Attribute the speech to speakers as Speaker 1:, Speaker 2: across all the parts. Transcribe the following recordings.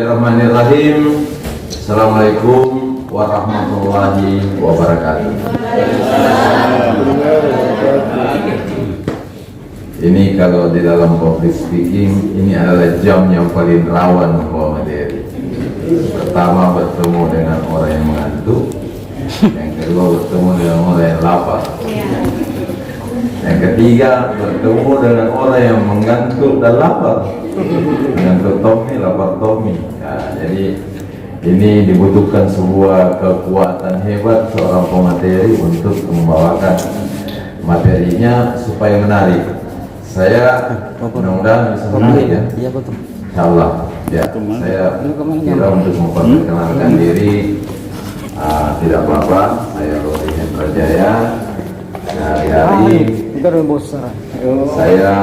Speaker 1: Bismillahirrahmanirrahim. Assalamualaikum warahmatullahi wabarakatuh. Ini kalau di dalam public speaking, ini adalah jam yang paling rawan membawa materi. Pertama, bertemu dengan orang yang mengantuk. Yang kedua, bertemu dengan orang yang lapar. Yang ketiga, bertemu dengan orang yang mengantuk dan lapar. Mengantuk Tommy, lapar Tommy. Nah, jadi ini dibutuhkan sebuah kekuatan hebat seorang pemateri untuk membawakan materinya supaya menarik. Saya mudah-mudahan bisa menarik ya. Iya betul. Insyaallah. Ya, saya kira untuk memperkenalkan diri tidak apa-apa. Saya Robi Hendra Jaya. Sehari-hari saya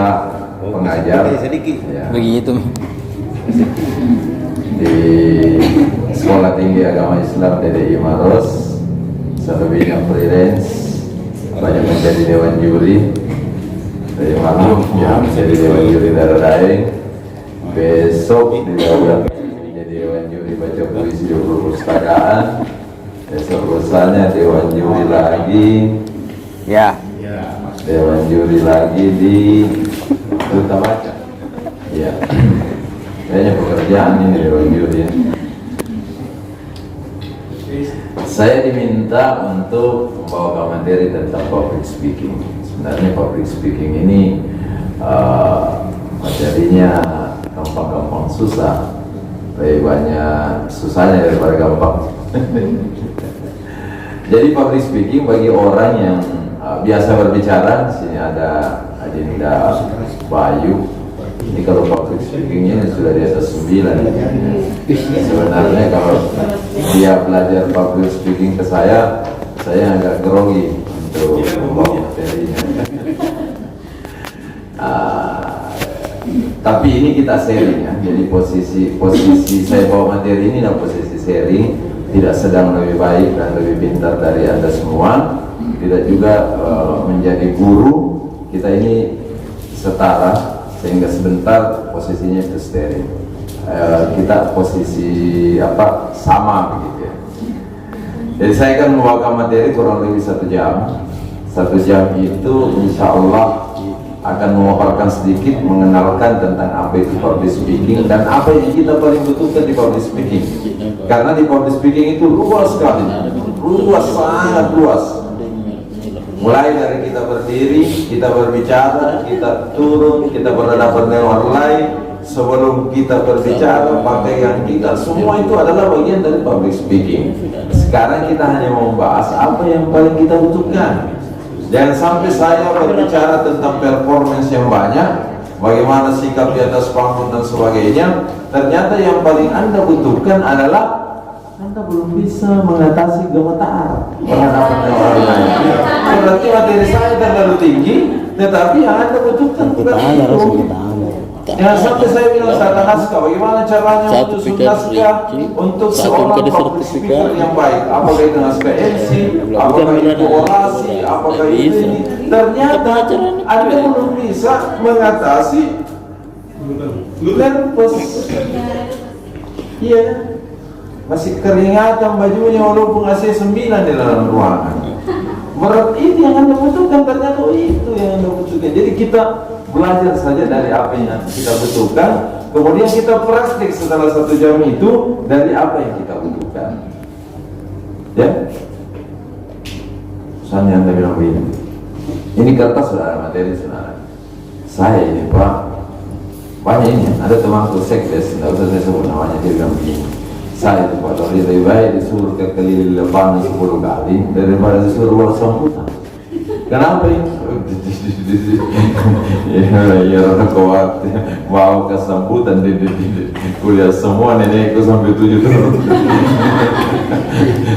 Speaker 1: pengajar ya,
Speaker 2: begitu
Speaker 1: di Sekolah Tinggi Agama Islam DDI Maros. Selebihnya freelance, banyak menjadi dewan juri. Saya maklum ya menjadi dewan juri Daradaeng. Besok menjadi dewan juri baca puisi di perpustakaan. Besok lusanya dewan juri lagi.
Speaker 2: ya
Speaker 1: Dewan juri lagi di Duta Baca. Ya, kayaknya pekerjaan ini dewan juri ya. Saya diminta untuk membawakan materi tentang public speaking. Sebenarnya public speaking ini materinya gampang-gampang susah. Lebih banyak susahnya daripada gampang. Jadi public speaking bagi orang yang biasa berbicara, sini ada Adinda Bayu. Ini kalau public speakingnya sudah di atas 9. Sebenarnya kalau dia belajar public speaking ke saya agak grogi untuk membawa materinya. Tapi ini kita sharing ya. Jadi posisi saya bawa materi ini dan posisi sharing, tidak sedang lebih baik dan lebih pintar dari Anda semua, tidak juga menjadi guru. Kita ini setara, sehingga sebentar posisinya itu steril. Kita posisi sama begitu ya. Jadi saya akan membawakan materi kurang lebih 1 jam. 1 jam itu insya Allah akan memaparkan sedikit, mengenalkan tentang apa itu public speaking dan apa yang kita paling butuhkan di public speaking. Karena di public speaking itu luas sekali, luas, sangat luas. Mulai dari kita berdiri, kita berbicara, kita turun, kita berhadapan dengan orang lain, sebelum kita berbicara, pakaian kita, semua itu adalah bagian dari public speaking. Sekarang kita hanya membahas apa yang paling kita butuhkan. Jangan sampai saya berbicara tentang performance yang banyak, bagaimana sikap di atas panggung dan sebagainya, ternyata yang paling Anda butuhkan adalah Anda belum bisa mengatasi gemetar berhadapan dengan orang lain. Berarti materi saya terlalu tinggi, tetapi yang Anda butuhkan bukan itu. Jangan sampai saya bilang tata naskah, bagaimana caranya menyusun naskah untuk seorang public speaker yang baik. Apakah itu naskah MC, apakah itu orasi, apakah itu ini. Ternyata Anda belum bisa mengatasi nervous. Iya, masih keringatan bajunya walaupun AC 9 di dalam ruangan. Berarti itu yang Anda butuhkan, ternyata itu yang Anda butuhkan. Jadi kita belajar saja dari apa yang kita butuhkan, kemudian kita praktik setelah 1 jam itu dari apa yang kita butuhkan. Ya, misalnya Anda bilang begini, ini kertas sudah ada materi saudara. Saya ini Pak, banyak ini, ada temanku sekdes, tidak usah saya sebut namanya, dia bilang begini, saya itu Pak, lebih baik disuruh ke keliling lapangan 10 kali daripada disuruh bawa sambutan. Kenapa ini? Ya orang kuat mau ke sambutan di kuliah semua nenekku sampai 7 tahun.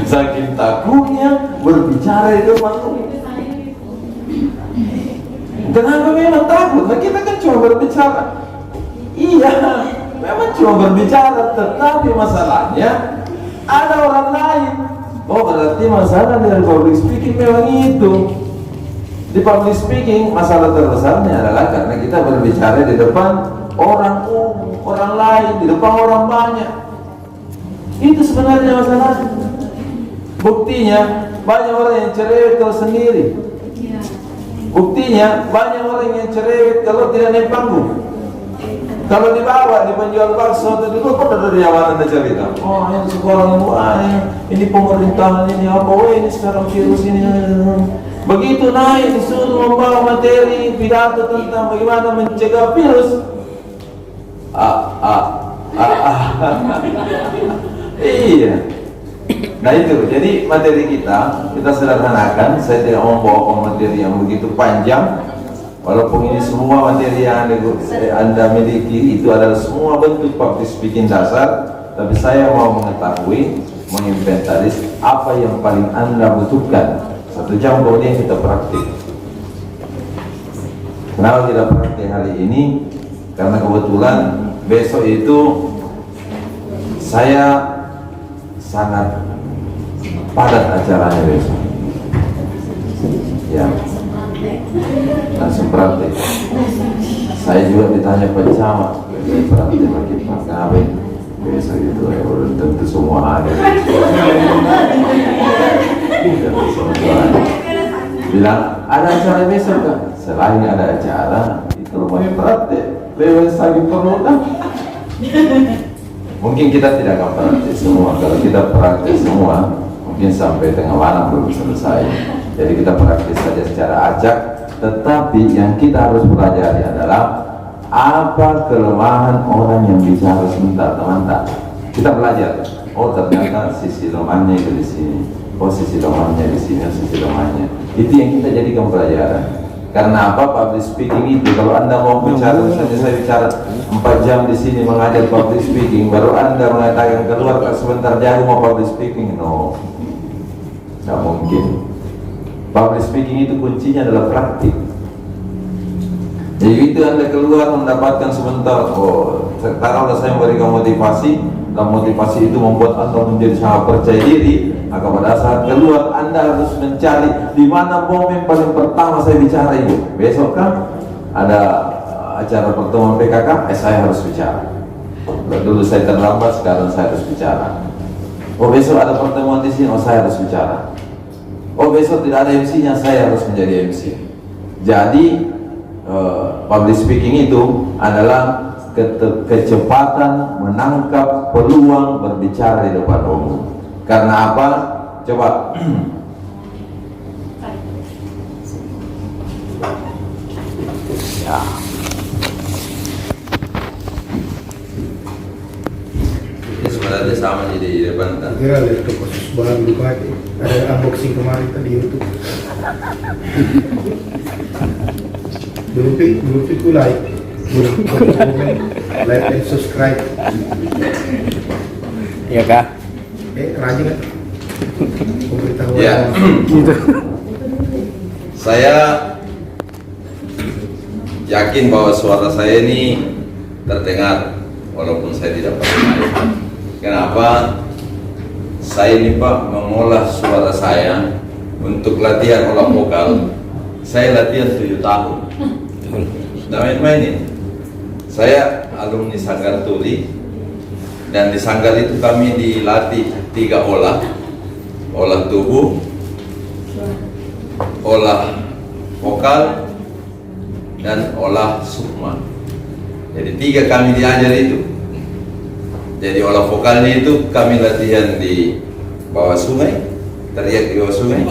Speaker 1: Saking takutnya berbicara itu malu. Kenapa memang takut? Nah, kita kan cuma berbicara. Iya, memang cuma berbicara, tetapi masalahnya ada orang lain. Oh, berarti masalah dari public speaking memang itu. Di public speaking masalah terbesarnya adalah karena kita berbicara di depan orang lain, di depan orang banyak. Itu sebenarnya masalah. Buktinya banyak orang yang cerewet kalau sendiri. Buktinya banyak orang yang cerewet kalau tidak naik panggung. Kalau dibawa di penjual bakso atau di luar dari mana ada cerita. Oh, yang sekarang ini pemerintahan ini apa? Oh, ini sekarang virus ini. Begitu naik disuruh membawa materi pidato tentang bagaimana mencegah virus. Iya. Nah itu, jadi materi kita sederhanakan. Saya tidak mau bawa materi yang begitu panjang. Walaupun ini semua materi yang Anda miliki itu adalah semua bentuk public speaking dasar, tapi saya mau mengetahui, menginventaris apa yang paling Anda butuhkan. 1 jam kemudian kita praktik. Kenapa kita praktik hari ini? Karena kebetulan besok itu saya sangat padat acaranya besok. Ya, langsung praktik. Saya juga ditanya Pak Camat, praktik lagi Pak Kawin besok itu ya, belum tentu semua ada. Bilang ada acara besok kan? Selain ada acara, itu lumayan praktik. Lewat lagi perlu kan? Mungkin kita tidak akan praktik semua. Kalau kita praktik semua, mungkin sampai tengah malam belum selesai. Jadi kita praktis saja secara acak. Tetapi yang kita harus pelajari adalah apa kelemahan orang yang bicara sebentar, teman-teman. Kita belajar. Oh ternyata sisi lemahnya itu di sini. Oh sisi lemahnya di sini, sisi lemahnya. Itu yang kita jadikan pelajaran. Karena apa? Public speaking itu kalau Anda mau bicara, misalnya saya bicara 4 jam di sini mengajar public speaking, baru Anda mengatakan keluar sebentar jauh mau public speaking, no, tidak mungkin. Public speaking itu kuncinya adalah praktik. Jadi itu Anda keluar mendapatkan sebentar, oh taruhlah saya memberikan motivasi, dan motivasi itu membuat Anda menjadi sangat percaya diri. Maka pada saat keluar Anda harus mencari di mana momen paling pertama saya bicara itu. Besok kan ada acara pertemuan PKK, saya harus bicara. Dulu saya terlambat, sekarang saya harus bicara. Oh besok ada pertemuan di sini, oh saya harus bicara. Oh besok tidak ada MC-nya, saya harus menjadi MC. Jadi public speaking itu adalah kecepatan menangkap peluang berbicara di depan umum. Karena apa? Coba ya. Ini sebenarnya sama di depan kan?
Speaker 2: Kira lihat ke khusus bahan lupa ada unboxing kemarin tadi YouTube. belum fit like, belum komen, like and subscribe.
Speaker 3: Iya kah?
Speaker 2: Rajin kan? Pemberitahuan.
Speaker 1: Ya.
Speaker 3: Gitu.
Speaker 1: Saya yakin bahwa suara saya ini terdengar walaupun saya tidak pakai mic. Kenapa? Saya ini Pak mengolah suara saya untuk latihan olah vokal. Saya latihan 7 tahun. Tidak main-mainin. Saya alumni Sanggar Tuli, dan di Sanggar itu kami dilatih 3 olah tubuh, olah vokal, dan olah sukma. Jadi 3 kami diajar itu. Jadi olah vokalnya itu kami latihan di bawah sungai, teriak di bawah sungai.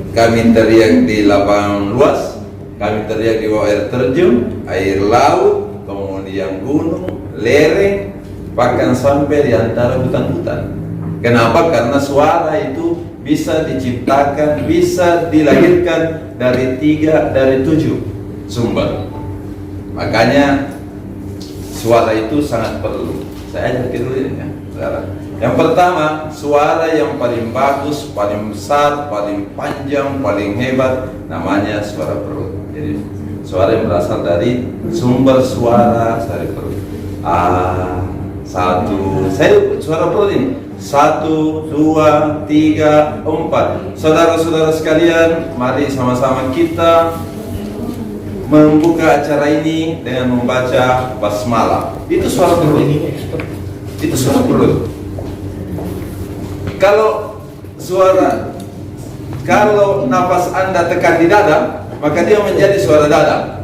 Speaker 1: Kami teriak di lapangan luas, kami teriak di bawah air terjun, air laut, kemudian gunung, lereng, bahkan sampai di antara hutan-hutan. Kenapa? Karena suara itu bisa diciptakan, bisa dilahirkan dari 7 sumber. Makanya suara itu sangat perlu. Saya ajar dulu ini ya, saudara. Yang pertama, suara yang paling bagus, paling besar, paling panjang, paling hebat, namanya suara perut. Jadi suara yang berasal dari sumber suara dari perut. Saya suara perut ini 1, 2, 3, 4. Saudara-saudara sekalian, mari sama-sama kita membuka acara ini dengan membaca basmalah. Itu suara perut. Itu suara perut. kalau nafas Anda tekan di dada, maka dia menjadi suara dada.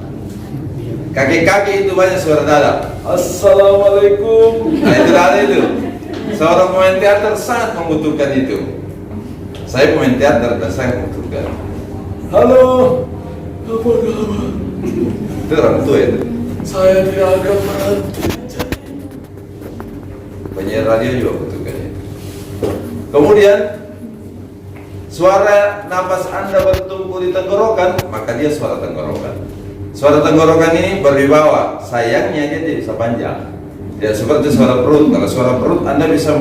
Speaker 1: Kaki-kaki itu banyak suara dada. Assalamualaikum. Nah, itu dada itu. Seorang pemain teater sangat membutuhkan itu. Saya pemain teater dan saya membutuhkan. Halo, apa kabar? Itu orang tua itu. Saya tidak akan berhenti. Penyiar radio juga butuhkan itu. Kemudian suara nafas Anda bertumpu di tenggorokan, maka dia suara tenggorokan. Suara tenggorokan ini berwibawa. Sayangnya dia tidak bisa panjang. Tidak seperti suara perut. Kalau suara perut Anda bisa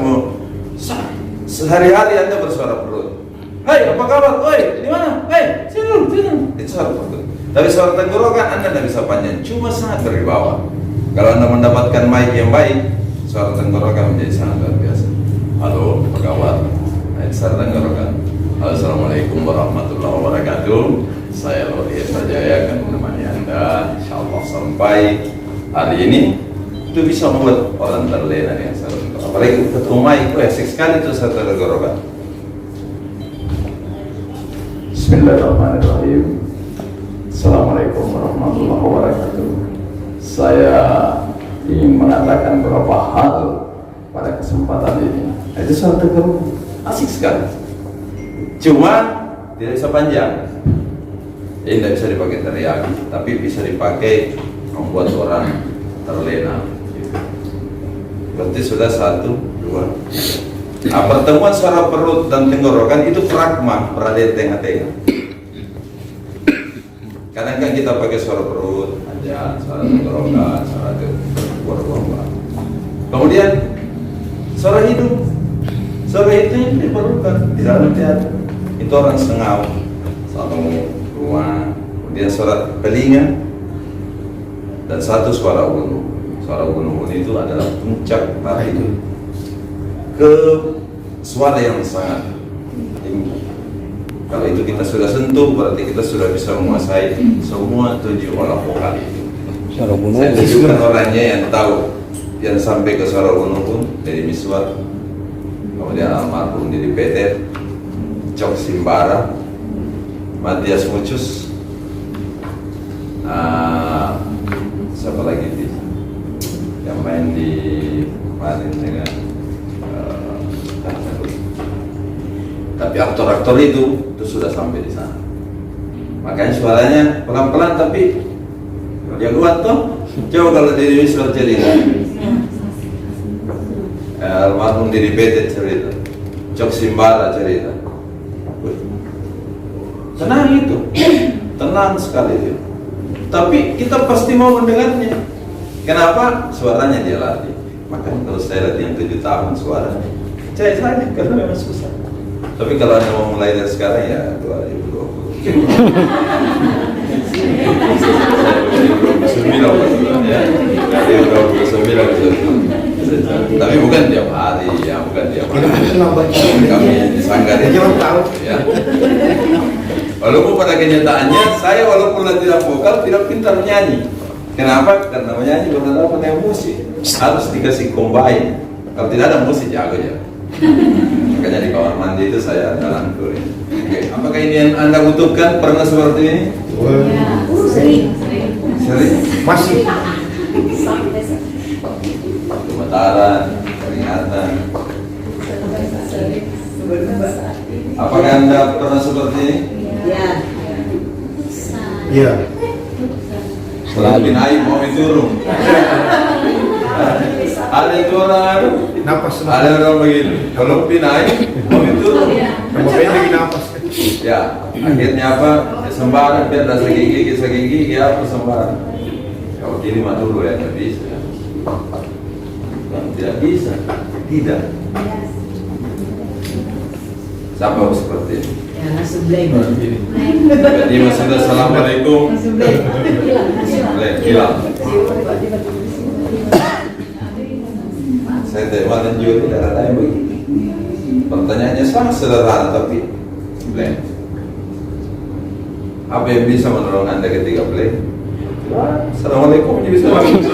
Speaker 1: sehari-hari Anda bersuara perut. Hai, apa kabar? Oi, di mana? Hei, sini. Itu suara perut. Tapi suara tenggorokan Anda tidak bisa panjang, cuma sangat berwibawa. Kalau Anda mendapatkan mic yang baik, suara tenggorokan menjadi sangat luar biasa. Halo, apa kabar? Nah, itu suara tenggorokan. Assalamualaikum warahmatullahi wabarakatuh. Saya Lodi Estajaya akan menemani Anda, insyaallah sampai hari ini. Itu bisa membuat orang terlena dengan suara tenggorokan. Apalagi ketemu mic, asik sekali itu suara tenggorokan. Bismillahirrahmanirrahim. Assalamualaikum warahmatullahi wabarakatuh. Saya ingin mengatakan beberapa hal pada kesempatan ini. Itu suara tenggorokan asik sekali. Cuma tidak bisa panjang. Ini tidak bisa dipakai teriaki, tapi bisa dipakai membuat orang terlena. Berarti sudah 1, 2. Nah, pertemuan suara perut dan tenggorokan itu pragma, berada di tengah-tengah. Kadang kan kita pakai suara perut aja, suara tenggorokan, suara tenggorokan. Kemudian suara hidung. Suara itu yang diperlukan di dalam teater. Itu orang sengau, 1, 2. Kemudian suara telinga dan 1 suara unu. Suara unu itu adalah puncak tari itu ke suara yang sangat tinggi. Kalau itu kita sudah sentuh, berarti kita sudah bisa menguasai semua 7 olah vokal itu. Saya tunjukkan orangnya yang tahu, yang sampai ke suara unu pun dari Miswar, kemudian almarhum Didi Petet, Cok Simbara, Matias Mucus, siapa lagi di yang main di kemarin dengan tapi aktor-aktor itu sudah sampai di sana. Makanya suaranya pelan-pelan tapi dia kuat toh. Coba kalau Didi Miswar cerita, almarhum Didi Petet cerita, Cok Simbara cerita, tenang itu, tenang sekali itu. Tapi kita pasti mau mendengarnya. Kenapa? Suaranya dia latih. Makanya kalau saya latihan 7 tahun suara, saya saja karena memang susah. Tapi kalau Anda mau mulai dari sekarang ya 2020. Tapi bukan tiap hari ya, bukan tiap hari. Kami di Sanggar ya. Walaupun pada kenyataannya saya walaupun latihan vokal tidak pintar menyanyi. Kenapa? Karena menyanyi berhadapan dengan musik harus dikasih combine. Kalau tidak ada musik jago ya. Makanya di kamar mandi itu saya jalan tur. Oke, apakah ini yang Anda butuhkan? Pernah seperti ini? Sering.
Speaker 2: Masih.
Speaker 1: Gemetaran, keringatan. Apakah Anda pernah seperti ini?
Speaker 2: Iya.
Speaker 1: Selalu naik mau turun. Ada itu orang,
Speaker 2: Napas.
Speaker 1: ada orang begini. Kalau naik mau turun.
Speaker 2: Mau pendek napas.
Speaker 1: Ya, akhirnya apa? Sembarang biar rasa gigi ya sembarang. Kalau kiri mah dulu ya nggak bisa. Tidak bisa, tidak. Siapa seperti ini? Jadi sudah assalamualaikum. Hilang. Saya terima dan juga tidak ada yang begini. Pertanyaannya sangat sederhana tapi blank. Apa yang bisa menolong Anda ketika blank? Assalamualaikum bisa masuk.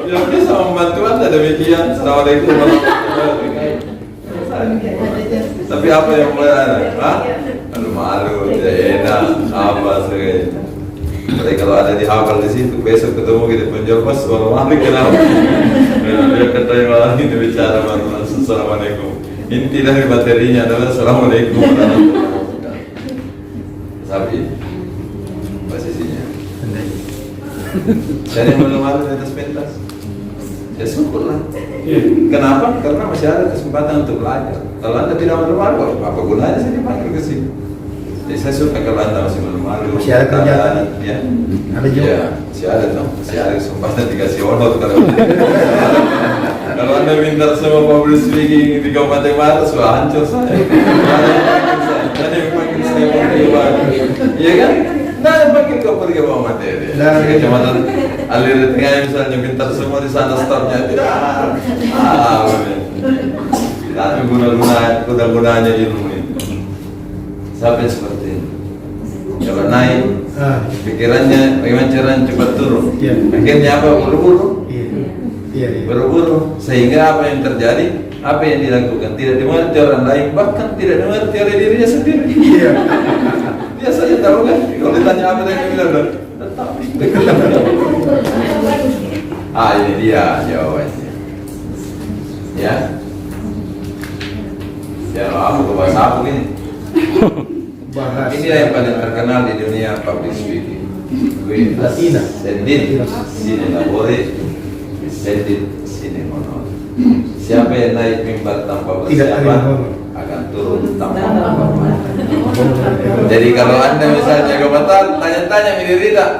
Speaker 1: yang bisa membantu Anda demikian. Assalamualaikum warahmatullahi wabarakatuh. Tapi apa yang boleh Anda? Hah? Malu, tidak enak, apa sih? Tapi kalau ada di hafal di situ, besok ketemu kita penjual pas, Assalamualaikum kenapa? Dia katanya malah itu bicara baru Assalamualaikum. Inti dari materinya adalah Assalamualaikum warahmatullahi wabarakatuh. Sapi posisinya. Saya yang malu-malu di atas pentas. Ya syukurlah. Kenapa? Karena masih ada kesempatan untuk belajar. Kalau Anda tidak malu-malu, apa gunanya saya dipanggil ke sini? Jadi saya suka kalau Anda masih malu-malu.
Speaker 2: Masih ada kerjaan.
Speaker 1: Ya.
Speaker 2: Ada juga.
Speaker 1: Ya, masih ada dong. Masih ada kesempatan dikasih honor kalau. Kalau Anda minta semua public speaking di Kabupaten Maros, wah hancur saya. Ada yang panggil saya mau iya kan? Nah, yang panggil kau pergi bawa materi. Kecamatan Alir Tengah misalnya pintar semua di sana stafnya tidak. Tidak ada guna-gunanya ilmu itu. Sampai seperti ini. Kalau naik, pikirannya bagaimana caranya cepat turun. Akhirnya apa? Buru-buru. Buru-buru. Sehingga apa yang terjadi? Apa yang dilakukan? Tidak dimengerti orang lain, bahkan tidak dimengerti oleh dirinya sendiri. Dia saja tahu kan? Kalau ditanya apa yang bilang, tetap. Ini dia jawabannya. Ya. Ya, aku ke bahasa apa gini? Inilah yang paling terkenal di dunia public speaking.
Speaker 2: Latina.
Speaker 1: Sendiri sini labore, sendiri sini honor. Siapa yang naik mimbar tanpa persiapan akan turun tanpa hormat. Jadi kalau Anda misalnya komentar, tanya-tanya mirip tidak?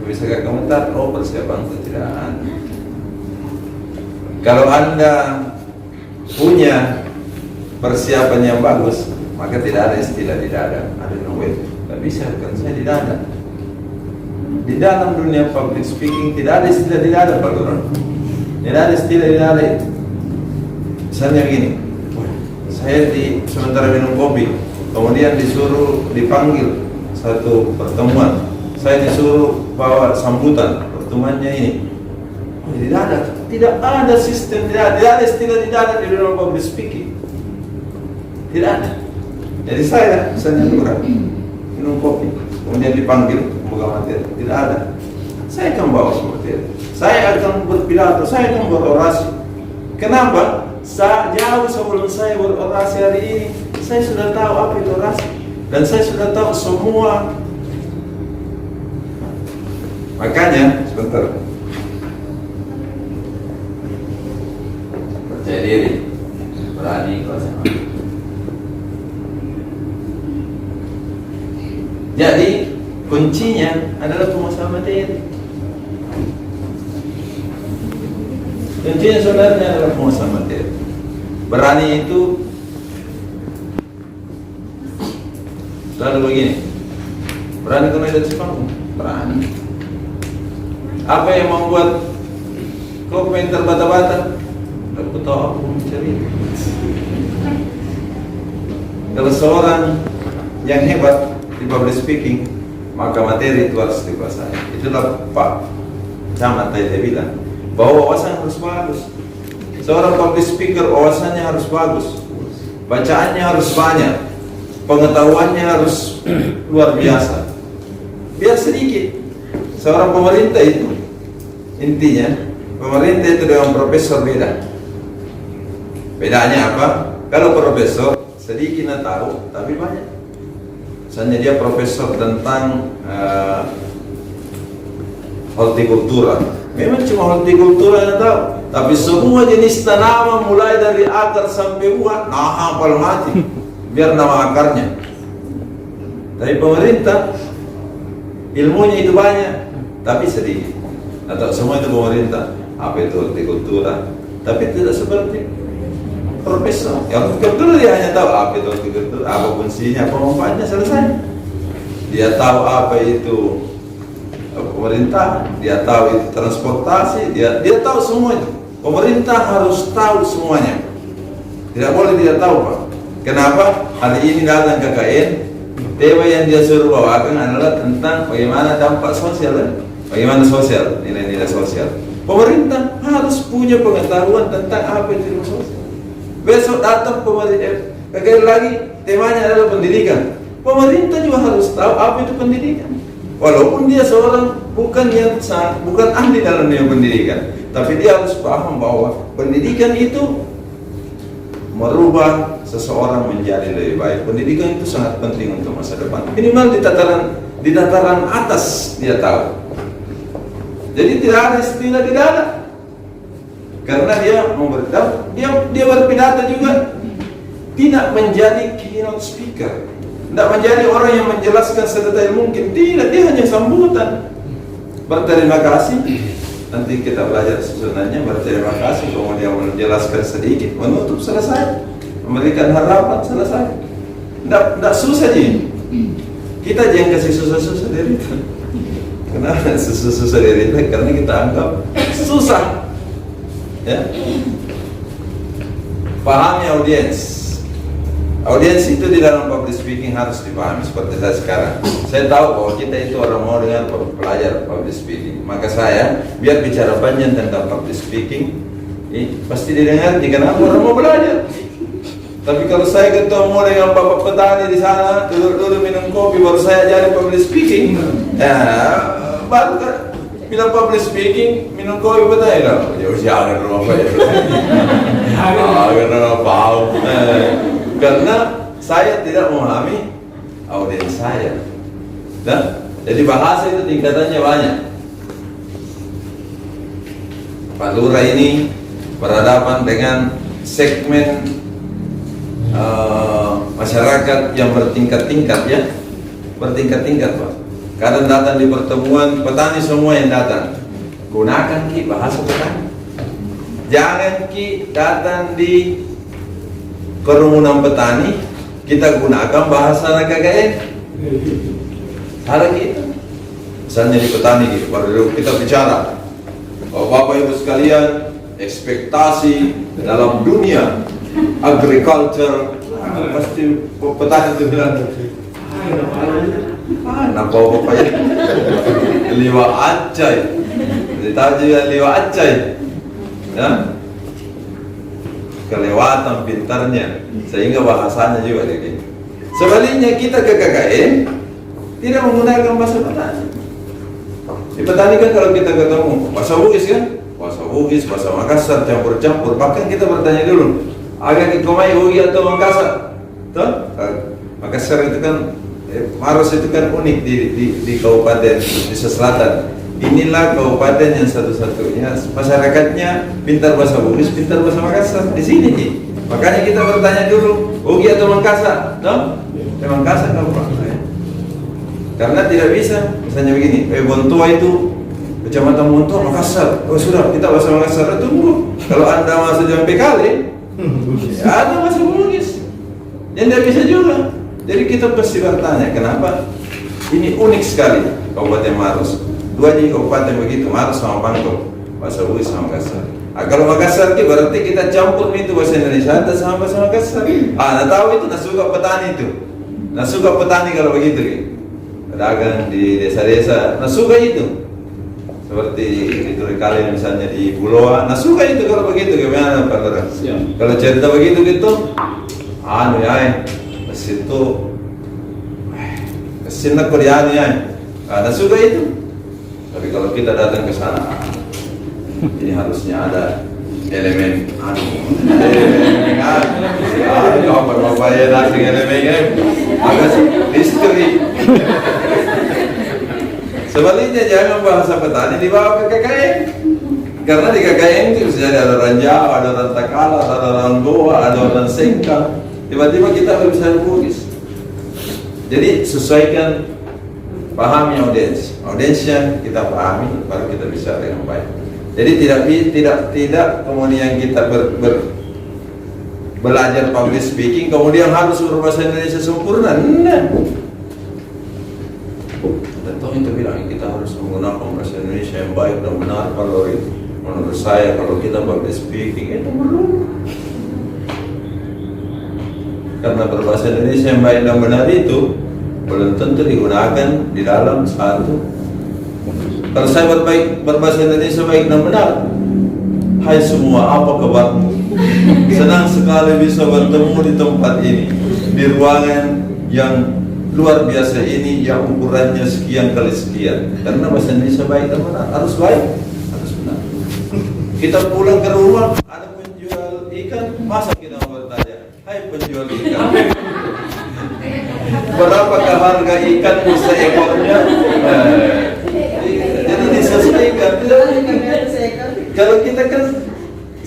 Speaker 1: Bisa ke komentar, oh persiapan itu tidak ada. Kalau Anda punya persiapan yang bagus, maka tidak ada istilah tidak ada. Ada no way. Tidak bisa, kan saya tidak ada. Di dalam dunia public speaking tidak ada istilah tidak ada, Pak Lurah. Tidak ada istilah tidak ada. Misalnya begini, saya sementara minum kopi, kemudian dipanggil satu pertemuan, saya disuruh bawa sambutan pertemuannya ini. Tidak ada sistem, tidak ada istilah tidak ada di dalam public speaking. Tidak ada. Jadi saya misalnya Lurah minum kopi, kemudian dipanggil membawa materi, tidak ada. Saya akan bawa materi, saya akan berpidato, saya akan berorasi. Kenapa? Jauh sebelum saya berorasi hari ini, saya sudah tahu apa itu orasi, dan saya sudah tahu semua. Makanya sebentar, percaya diri, berani kuasa. Jadi kuncinya adalah pengusaha materi. Kuncinya sebenarnya adalah pengusaha materi. Berani itu selalu begini. Berani kena di atas panggung, berani. Apa yang membuat kau pengen terbata-bata? Aku tahu aku mencari. Kalau seorang yang hebat di public speaking, maka materi itu harus dikuasai. Itulah Pak Camat tadi bilang bahwa wawasan harus bagus. Seorang public speaker wawasannya harus bagus, bacaannya harus banyak, pengetahuannya harus luar biasa. Biar sedikit. Seorang pemerintah itu intinya, pemerintah itu dengan profesor beda. Bedanya apa? Kalau profesor sedikit tahu, tapi banyak. Misalnya dia profesor tentang hortikultura, memang cuma hortikultura yang tahu, tapi semua jenis tanaman mulai dari akar sampai buah, nah hafal mati, biar nama akarnya. Tapi pemerintah ilmunya itu banyak, tapi sedikit. Atau semua itu pemerintah, apa itu hortikultura, tapi tidak seperti profesor. Yang hortikultura dia hanya tahu apa itu hortikultura, apa fungsinya, apa manfaatnya, selesai. Dia tahu apa itu pemerintah, dia tahu itu transportasi, dia tahu semuanya. Pemerintah harus tahu semuanya. Tidak boleh tidak tahu, Pak. Kenapa? Hari ini datang KKN, tema yang dia suruh bawakan adalah tentang bagaimana dampak sosial. Bagaimana sosial, nilai-nilai sosial? Pemerintah harus punya pengetahuan tentang apa itu ilmu sosial. Besok datang pemerintah, sekali lagi temanya adalah pendidikan. Pemerintah juga harus tahu apa itu pendidikan. Walaupun dia seorang bukan ahli dalam dunia pendidikan, tapi dia harus paham bahwa pendidikan itu merubah seseorang menjadi lebih baik. Pendidikan itu sangat penting untuk masa depan. Minimal di tataran atas dia tahu. Jadi tidak ada istilah tidak ada. Karena dia berpidato juga tidak menjadi keynote speaker. Tidak menjadi orang yang menjelaskan sedetail mungkin. Tidak, dia hanya sambutan. Berterima kasih. Nanti kita belajar susunannya. Berterima kasih, kemudian menjelaskan sedikit, menutup, selesai. Memberikan harapan, selesai. Tidak susah ji. Kita jangan kasih susah-susah dari itu. Kenapa susah-susah dari itu? Karena kita anggap susah. Ya. Pahami audiens. Audiens itu di dalam public speaking harus dipahami seperti saya sekarang. Saya tahu bahwa kita itu orang mau dengar pelajar public speaking. Maka saya biar bicara panjang tentang public speaking, pasti didengar jika orang mau belajar. Tapi kalau saya ketemu dengan bapak petani di sana, dulu minum kopi, baru saya ajari public speaking. Baru kan bilang public speaking, minum kopi petani lah. Ya jangan rumah saya. Karena paham. Karena saya tidak memahami audiens saya. Jadi bahasa itu tingkatannya banyak. Pak Lurah ini berhadapan dengan segmen masyarakat yang bertingkat-tingkat ya, bertingkat-tingkat Pak. Kadang datang di pertemuan petani semua yang datang. Gunakan ki bahasa petani. Jangan ki datang di kerumunan petani kita gunakan bahasa KKN. Ada kita. Misalnya di petani gitu, baru kita bicara. Bapak Ibu sekalian, ekspektasi dalam dunia agriculture, pasti petani itu bilang, kenapa bapak ya? Liwa acai, ditahu juga liwa acai, ya? Kelewatan pintarnya, sehingga bahasanya juga begini. Sebaliknya kita ke KKN tidak menggunakan bahasa petani. Di petani kan kalau kita ketemu bahasa Bugis kan, bahasa Bugis, bahasa Makassar campur-campur. Bahkan kita bertanya dulu, agak ikomai Ugi atau Makassar? Tuh, Makassar itu kan, Maros itu kan unik di Kabupaten Indonesia Selatan. Inilah kabupaten yang satu-satunya masyarakatnya pintar bahasa Bugis, pintar bahasa Makassar di sini. Makanya kita bertanya dulu, Ugi atau Makassar? Tuh, Makassar kabupaten. Karena tidak bisa, misalnya begini, Bontua itu Kecamatan Bontua, Makassar. Oh sudah, kita bahasa Makassar tunggu. Kalau Anda masuk sampai kali, ya ada bahasa Bugis. Yang tidak bisa juga. Jadi kita pasti bertanya, kenapa? Ini unik sekali Kabupaten Maros. Dua di kabupaten begitu, Maros sama Bangkok, bahasa Bugis sama Makassar. Kalau Makassar berarti kita campur itu bahasa Indonesia sama bahasa Makassar. Nah tahu itu nasuka petani itu. Nasuka petani kalau begitu. Pedagang di desa-desa, nasuka itu. Seperti itu kali misalnya di Buloa, nasuka itu kalau begitu gimana Pak Lurah? Kalau cerita begitu gitu, ya, situ, kesini Koreani ya, nasuka itu. Tapi kalau kita datang ke sana, ini harusnya ada elemen bapak ya nasi elemennya agak history. Sebaliknya jangan bahasa petani dibawa ke KKN, karena di KKN itu bisa ada orang Jawa, ada orang Takala, ada orang Goa, ada orang Sengkang. Tiba-tiba kita bisa Bugis. Jadi sesuaikan, pahami audiensnya kita pahami, baru kita bisa dengan baik. Jadi tidak kemudian kita belajar public speaking kemudian harus berbahasa Indonesia sempurna. Nah, tentu itu bilang kita harus menggunakan bahasa Indonesia yang baik dan benar. Kalau menurut saya kalau kita public speaking itu perlu, karena berbahasa Indonesia yang baik dan benar itu belum tentu digunakan di dalam satu Kalau saya berbahasa Indonesia baik dan benar. Hai semua, apa kabarmu? Senang sekali bisa bertemu di tempat ini, di ruangan yang luar biasa ini, yang ukurannya sekian kali sekian. Karena bahasa Indonesia baik dan benar, harus baik, harus benar. Kita pulang ke rumah, ada penjual ikan, masa kita mau bertanya, hai penjual ikan, berapakah harga ikan seekornya? Jadi disesuaikan. Kalau kita kan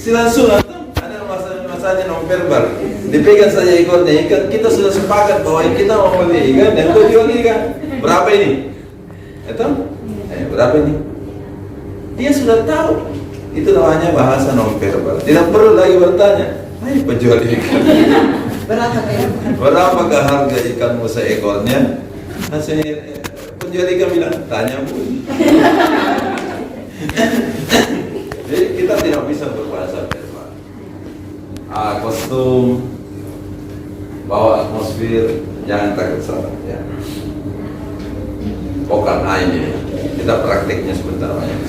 Speaker 1: langsung ada masalahnya non verbal, dipegang saja ekornya ikan, kita sudah sepakat bahwa kita mau beli ikan dan kau jual ikan. Berapa ini? Itu? Berapa ini? Dia sudah tahu. Itu namanya bahasa non verbal. Tidak perlu lagi bertanya, hai penjual ikan, berapakah harga ikanmu seekornya? Penjual ikan bilang, tanya Bu. Jadi kita tidak bisa berbahasa verbal. Kostum, bawa atmosfer, jangan takut salah ya. Vokal ini kita prakteknya sebentar banyak.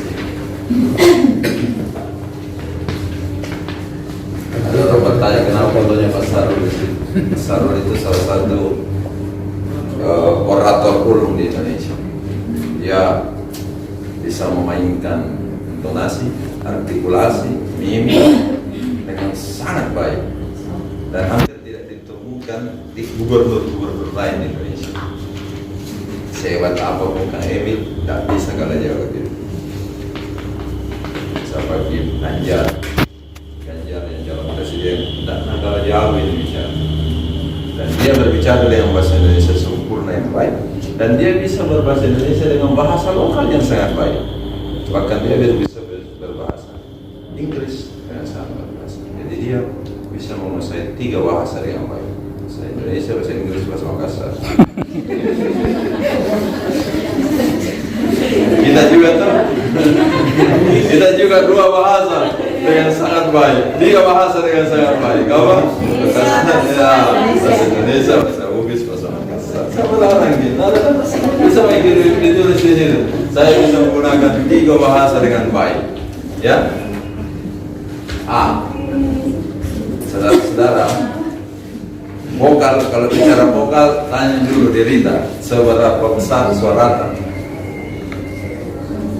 Speaker 1: Ada orang bertanya kenapa fotonya Pak Sarul di situ. Pak Sarul itu salah satu orator ulung di Indonesia. Dia bisa memainkan intonasi, artikulasi, mimik dengan sangat baik dan hampir tidak ditemukan di gubernur-gubernur lain di Indonesia. Sehebat apapun Kang Emil, tidak bisa kalah jauh gitu. Seperti Ganjar yang calon presiden, tidak kalah jauh Indonesia. Dan dia berbicara dengan bahasa Indonesia sempurna yang baik, dan dia bisa berbahasa Indonesia dengan bahasa lokal yang sangat baik. Bahkan dia bisa berbahasa Inggris dengan sangat berbahasa. Jadi dia bisa menguasai 3 bahasa dengan baik: bahasa Indonesia, bahasa Inggris, bahasa Makassar. Kita juga 2 bahasa dengan sangat baik, 3 bahasa dengan sangat baik. Apa? Bahasa Indonesia, bahasa Bugis, bahasa Makassar. Siapa orang gitu? Bisa ditulis di sini. Saya bisa menggunakan 3 bahasa dengan baik. Ya. Saudara-saudara, vokal, kalau bicara vokal, tanya dulu diri Rita, seberapa besar suara.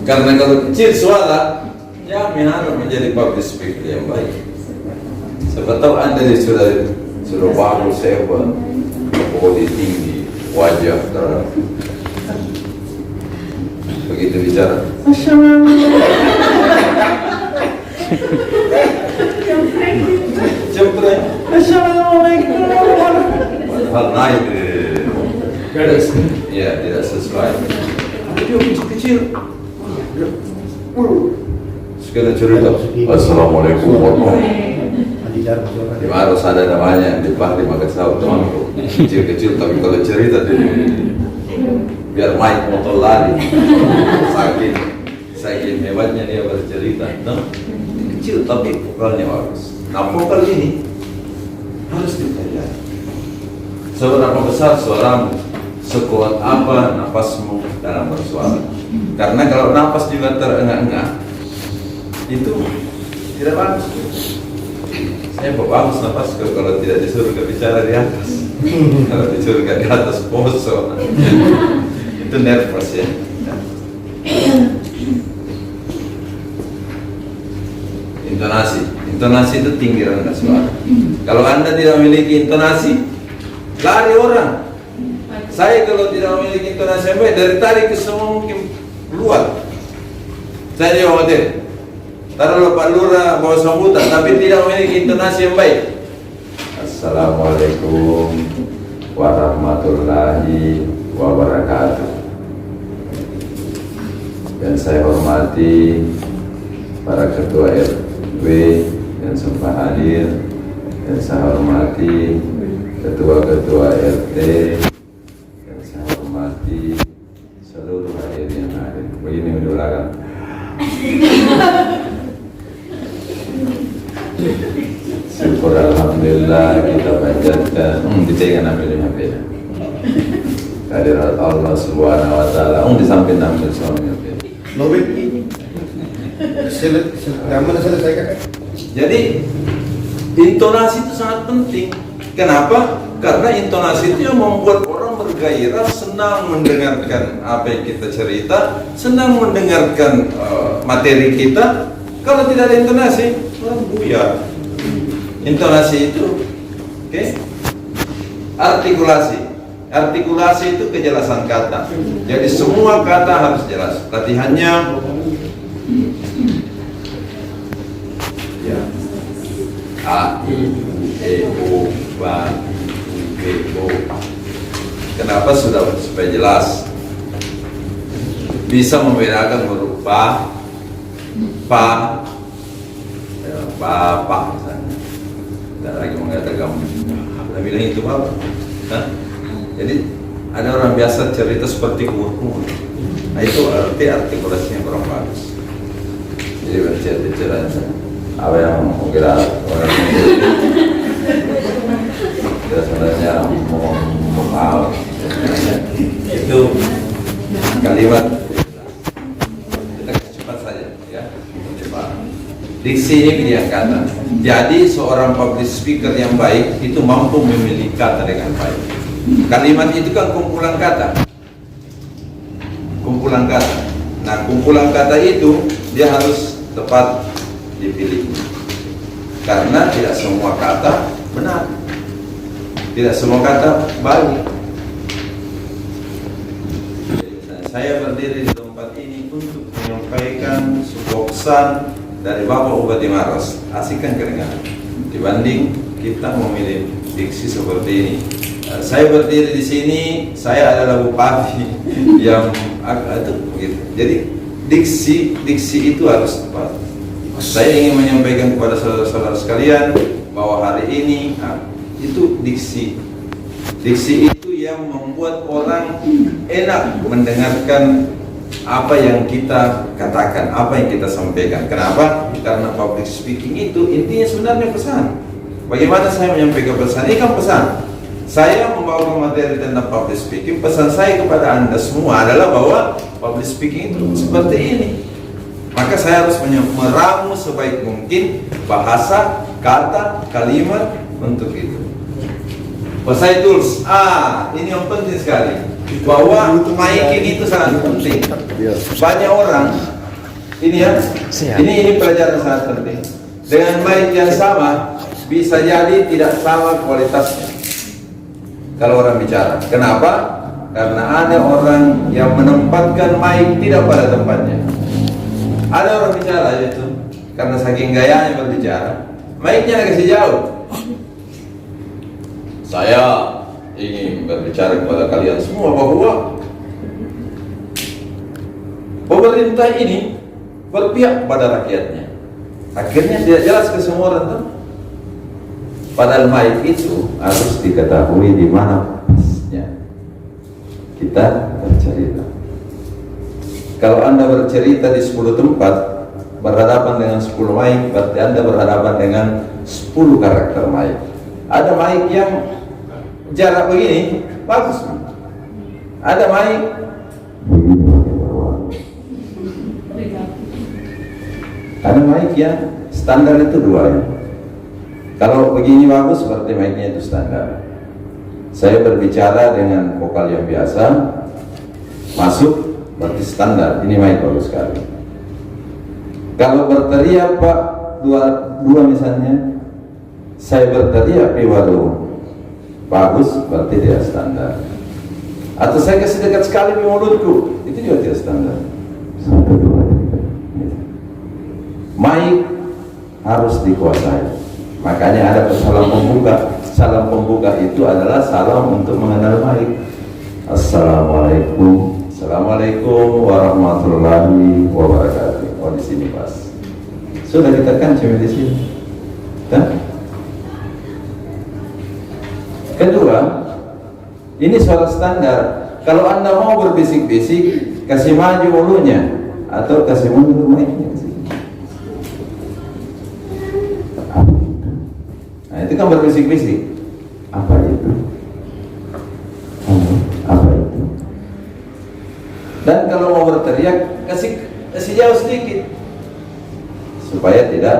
Speaker 1: Karena kalau kecil suara, ya harus menjadi public speaker yang baik. Siapa tahu Anda sudah bagus, hebat, bodi tinggi, wajah terang. Begitu bicara, jempret, assalamualaikum. Padahal naik, ya tidak sesuai. Dia kecil. Sekarang cerita, assalamualaikum warahmatullahi wabarakatuh. Harus ada namanya di Makassar temanku, kecil-kecil tapi kalau cerita biar mic motor lari. Saking hebatnya dia bercerita. Kecil tapi vokalnya bagus. Nah vokal ini harus dipelajari. Seberapa besar suaramu, sekuat apa napasmu dalam bersuara. Karena kalau napas juga terengah-engah, itu tidak bagus. Saya bagus napas kalau tidak disuruh bicara di atas. Kalau disuruh di atas poso, itu nervous ya. Intonasi itu tinggi rendah suara. Kalau Anda tidak memiliki intonasi, lari orang. Saya kalau tidak memiliki intonasi yang baik, dari tadi ke semua mungkin keluar. Saya juga khawatir. Taruhlah Pak Lurah bawa sambutan, tapi tidak memiliki intonasi yang baik. Assalamualaikum warahmatullahi wabarakatuh. Dan saya hormati para ketua RW yang sempat hadir, dan saya hormati ketua-ketua RT, dan saya hormati seluruh hadirin yang hadir. Begini mendoakan. Syukur alhamdulillah kita panjatkan dipegang ambilnya beda. Kehadirat Allah Subhanahu wa taala di samping ambil suami beda.
Speaker 2: Lobek ini. Mana selesaikan?
Speaker 1: Jadi intonasi itu sangat penting. Kenapa? Karena intonasi itu yang membuat orang bergairah, senang mendengarkan apa yang kita cerita, senang mendengarkan materi kita. Kalau tidak ada intonasi, orang buyar. Intonasi itu, oke? Artikulasi itu kejelasan kata. Jadi semua kata harus jelas. Latihannya, ya, A, I, E, U, B, O. Kenapa supaya jelas? Bisa membedakan huruf ba, pa, ya, bapak misalnya. Tidak lagi mengatakan, kita bilang itu apa? Hah? Jadi ada orang biasa cerita seperti kumur-kumur. Nah itu arti artikulasinya kurang bagus. Jadi berbicara apa yang kira orang kita sebenarnya mau itu kalimat kita cepat saja ya, cepat. Diksi ini pilihan kata. Jadi seorang public speaker yang baik itu mampu memilih kata dengan baik. Kalimat itu kan kumpulan kata. Kumpulan kata. Nah, kumpulan kata itu dia harus tepat dipilih. Karena tidak semua kata benar. Tidak semua kata baik. Saya berdiri di tempat ini untuk menyampaikan sebuah pesan dari Bapak Bupati Maros. Asikkan kedengaran. Dibanding kita memilih diksi seperti ini. Saya berdiri di sini, saya adalah bupati yang itu begitu. Jadi diksi itu harus tepat. Saya ingin menyampaikan kepada saudara-saudara sekalian bahwa hari ini itu diksi itu yang membuat orang enak mendengarkan apa yang kita katakan, apa yang kita sampaikan. Kenapa? Karena public speaking itu intinya sebenarnya pesan. Bagaimana saya menyampaikan pesan? Ini kan pesan. Saya membawa materi tentang public speaking. Pesan saya kepada Anda semua adalah bahwa public speaking itu seperti ini. Maka saya harus meramu sebaik mungkin bahasa, kata, kalimat untuk itu. Bahasa tools. Ini yang penting sekali. Bahwa miking itu sangat penting. Banyak orang ini ya. Ini pelajaran sangat penting. Dengan mic yang sama bisa jadi tidak sama kualitasnya. Kalau orang bicara, kenapa? Karena ada orang yang menempatkan mic tidak pada tempatnya. Ada orang bicara itu karena saking gayanya berbicara, mic-nya kasih jauh. Saya ingin berbicara kepada kalian semua bahwa pemerintah ini berpihak pada rakyatnya. Akhirnya tidak jelas ke semua orang tuh. Padahal mic itu harus diketahui di mana pasnya kita bercerita. Kalau Anda bercerita di 10 tempat berhadapan dengan 10 mic, berarti Anda berhadapan dengan 10 karakter mic. Ada mic yang jarak begini, bagus. Ada mic ada mic yang standar itu 2. Kalau begini bagus, berarti mic-nya itu standar. Saya berbicara dengan vokal yang biasa, masuk, berarti standar. Ini mic bagus sekali. Kalau berteriak Pak, dua misalnya, saya berteriak baru bagus, berarti dia standar. Atau saya kasih dekat sekali di mulutku, itu juga tidak standar. 1, 2, 3. Mic harus dikuasai. Makanya ada salam pembuka. Salam pembuka itu adalah salam untuk mengenal mic. Assalamualaikum. Assalamualaikum warahmatullahi wabarakatuh. Oh, di sini pas. Sudah ditekan cuma di sini. Kan? Kedua, ini suara standar. Kalau Anda mau berbisik-bisik, kasih maju mulutnya atau kasih mundur mic-nya. Nah, itu kan berbisik-bisik. Apa itu? Apa itu? Dan kalau mau berteriak, kasih kasih jauh sedikit supaya tidak.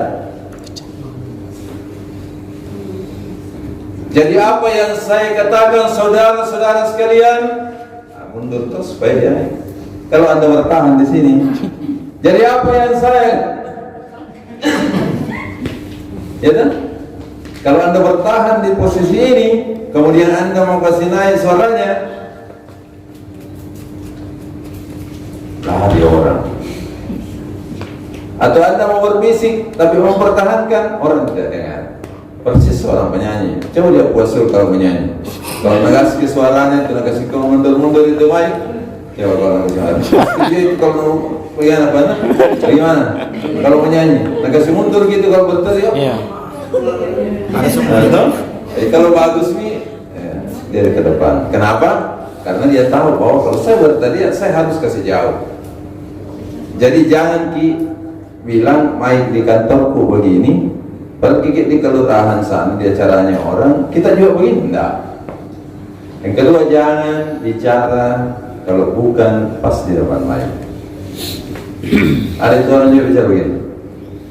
Speaker 1: Jadi apa yang saya katakan saudara-saudara sekalian, mundur terus supaya dia naik. Kalau Anda bertahan di sini, jadi apa yang saya, ya kan? Kalau Anda bertahan di posisi ini, kemudian Anda mau kasih naik suaranya, lari orang. Atau Anda mau berbisik tapi mempertahankan, orang tidak dengar. Persis seorang penyanyi. Coba dia puasul kalau menyanyi. Kalau ngasih suaranya, itu ngasih kau mundur-mundur itu baik. Ya kalau ngasih itu kalau bagaimana apa? Bagaimana? Kalau menyanyi, ngasih mundur gitu kalau berteriak.
Speaker 3: Iya.
Speaker 2: Ada semua.
Speaker 1: Kalau bagus nih, dia ke depan. Kenapa? Karena dia tahu bahwa kalau saya berteriak, saya harus kasih jauh. Jadi jangan bilang main di kantorku begini, pergi di kelurahan sana, dia caranya orang, kita juga begini, enggak. Yang kedua, jangan bicara kalau bukan pas di depan main. Ada itu orang juga bicara begini,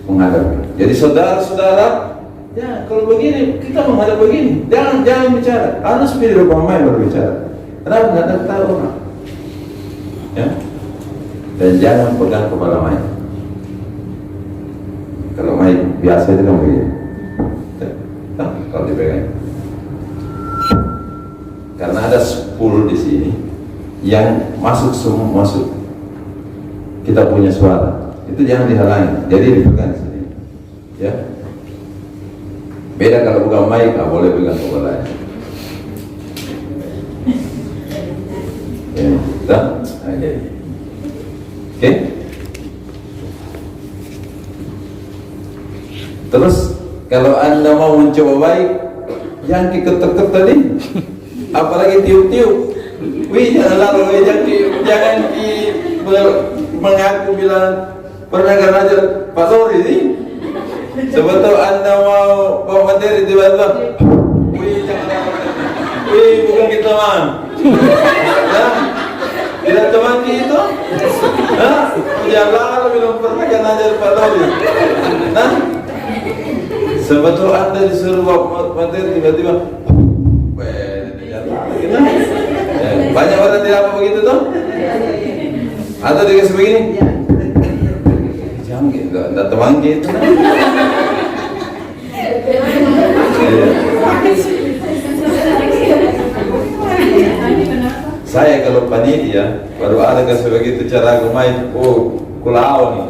Speaker 1: menghadapi. Jadi saudara-saudara, ya kalau begini kita menghadap begini, jangan bicara, harus di depan main berbicara. Kenapa? Nggak ada tahu orang. Ya. Dan jangan pegang kepala main. Kalau main biasa itu kan begini. Kalau dipegang. Karena ada 10 di sini yang semua masuk. Kita punya suara. Itu jangan dihalangi. Jadi dipegang di sini. Ya. Beda kalau bukan mic, nggak boleh pegang kepalanya. Ya, kita. Oke. Terus kalau Anda mau mencoba baik, jangan ketek-ketek tadi, apalagi tiup-tiup. Wih, jangan lalu, jangan mengaku bilang pernah ngajar Pak Sori ini. Sebetulnya Anda mau bawa materi tiba-tiba, wih jangan lalu, wih bukan kita mah. Tidak teman itu, jangan lalu bilang pernah ngajar Pak Sori. Nah. Sebetulnya Anda disuruh bawa materi tiba-tiba, banyak orang tidak apa begitu toh? Atau dikasih begini? Jangan gitu, tidak teman gitu. Saya kalau panitia baru ada kasih begitu cara aku main, kulau nih.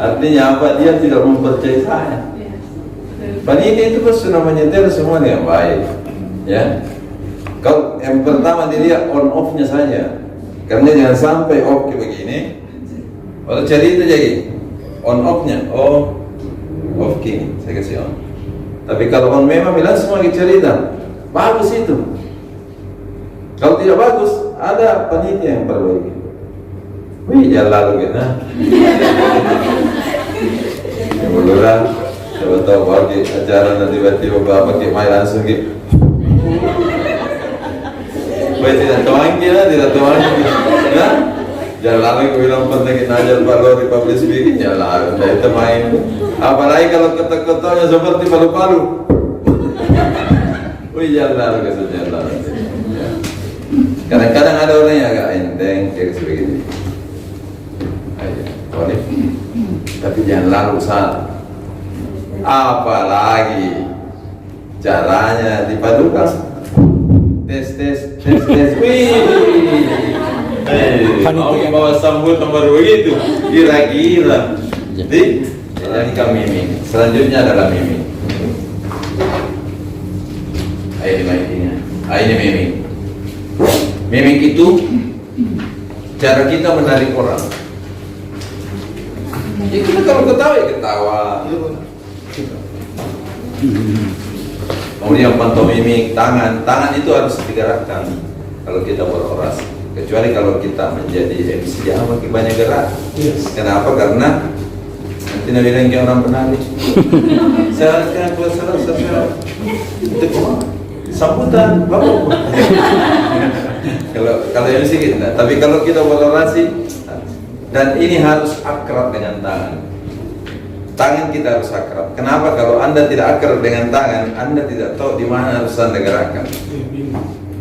Speaker 1: Artinya apa? Dia tidak mempercayai saya. Panitia itu pun sudah menyetel semua yang baik, ya. Kalau yang pertama dilihat on off-nya saja, karena jangan sampai off kayak begini. Kalau cerita jadi on off-nya, off key, saya kasih on. Tapi kalau on memang bilang semua cerita, bagus itu. Kalau tidak bagus, ada panitia yang perbaiki. Wih, jangan lalu gitu. Ya beluran. Coba tahu bagi acara nanti tiba-tiba bapak main langsung gitu. Baik tidak tuangki lah, tidak tuangki. Ya, jangan lalu aku bilang penting ajar Pak Lori public speaking, jangan lalu. Nah itu main. Apalagi kalau ketok-ketoknya seperti palu-palu. Wih jangan lalu kesucian lalu. Kadang-kadang ada orang yang agak enteng kayak sebegini. Ayo, boleh. Tapi jangan lalu salah. Apalagi caranya dipadukan tes mau bawa sambutan baru begitu kira-kira jadi kami selanjutnya adalah mimik. Ini mimik itu cara kita menarik orang. Ya kita kalau ketawa kemudian pantomimik, tangan itu harus digerakkan kalau kita berorasi. Kecuali kalau kita menjadi MC, jangan pakai banyak gerak. Kenapa? Karena nanti nabi bilang kayak orang penari. Saya haruskan buat saya itu sambutan, bapak. Kalau MC kita, tapi kalau kita berorasi, Dan ini harus akrab dengan tangan. Tangan kita harus akrab. Kenapa? Kalau Anda tidak akrab dengan tangan, Anda tidak tahu di mana harus Anda gerakkan.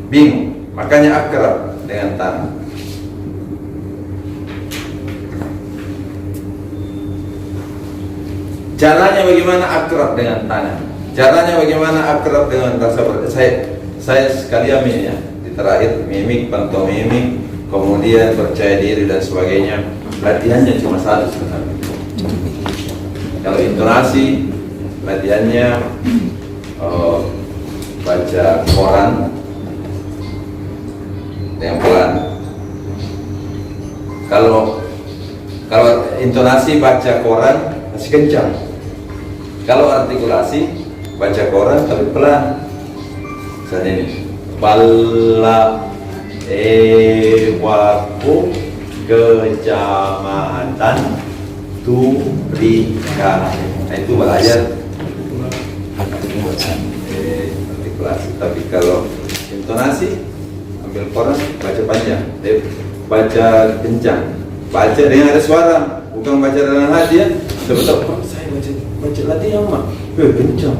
Speaker 1: Bingung. Makanya akrab dengan tangan. Caranya bagaimana akrab dengan tangan? Caranya bagaimana akrab dengan rasa saya sekali amin ya. Di terakhir mimik, pantomimik, kemudian percaya diri dan sebagainya. Latihannya cuma satu sebenarnya. Kalau intonasi, latihannya baca koran yang pelan. Kalau intonasi baca koran masih kencang. Kalau artikulasi baca koran tapi pelan. Misalnya ini, Bala Ewaku Kecamatan Turika. Nah itu belajar artikulasi. Tapi kalau intonasi, ambil koran baca panjang, baca kencang, baca dengan ada suara, bukan baca dalam hati ya. Sebetulnya saya baca latihan mah kencang.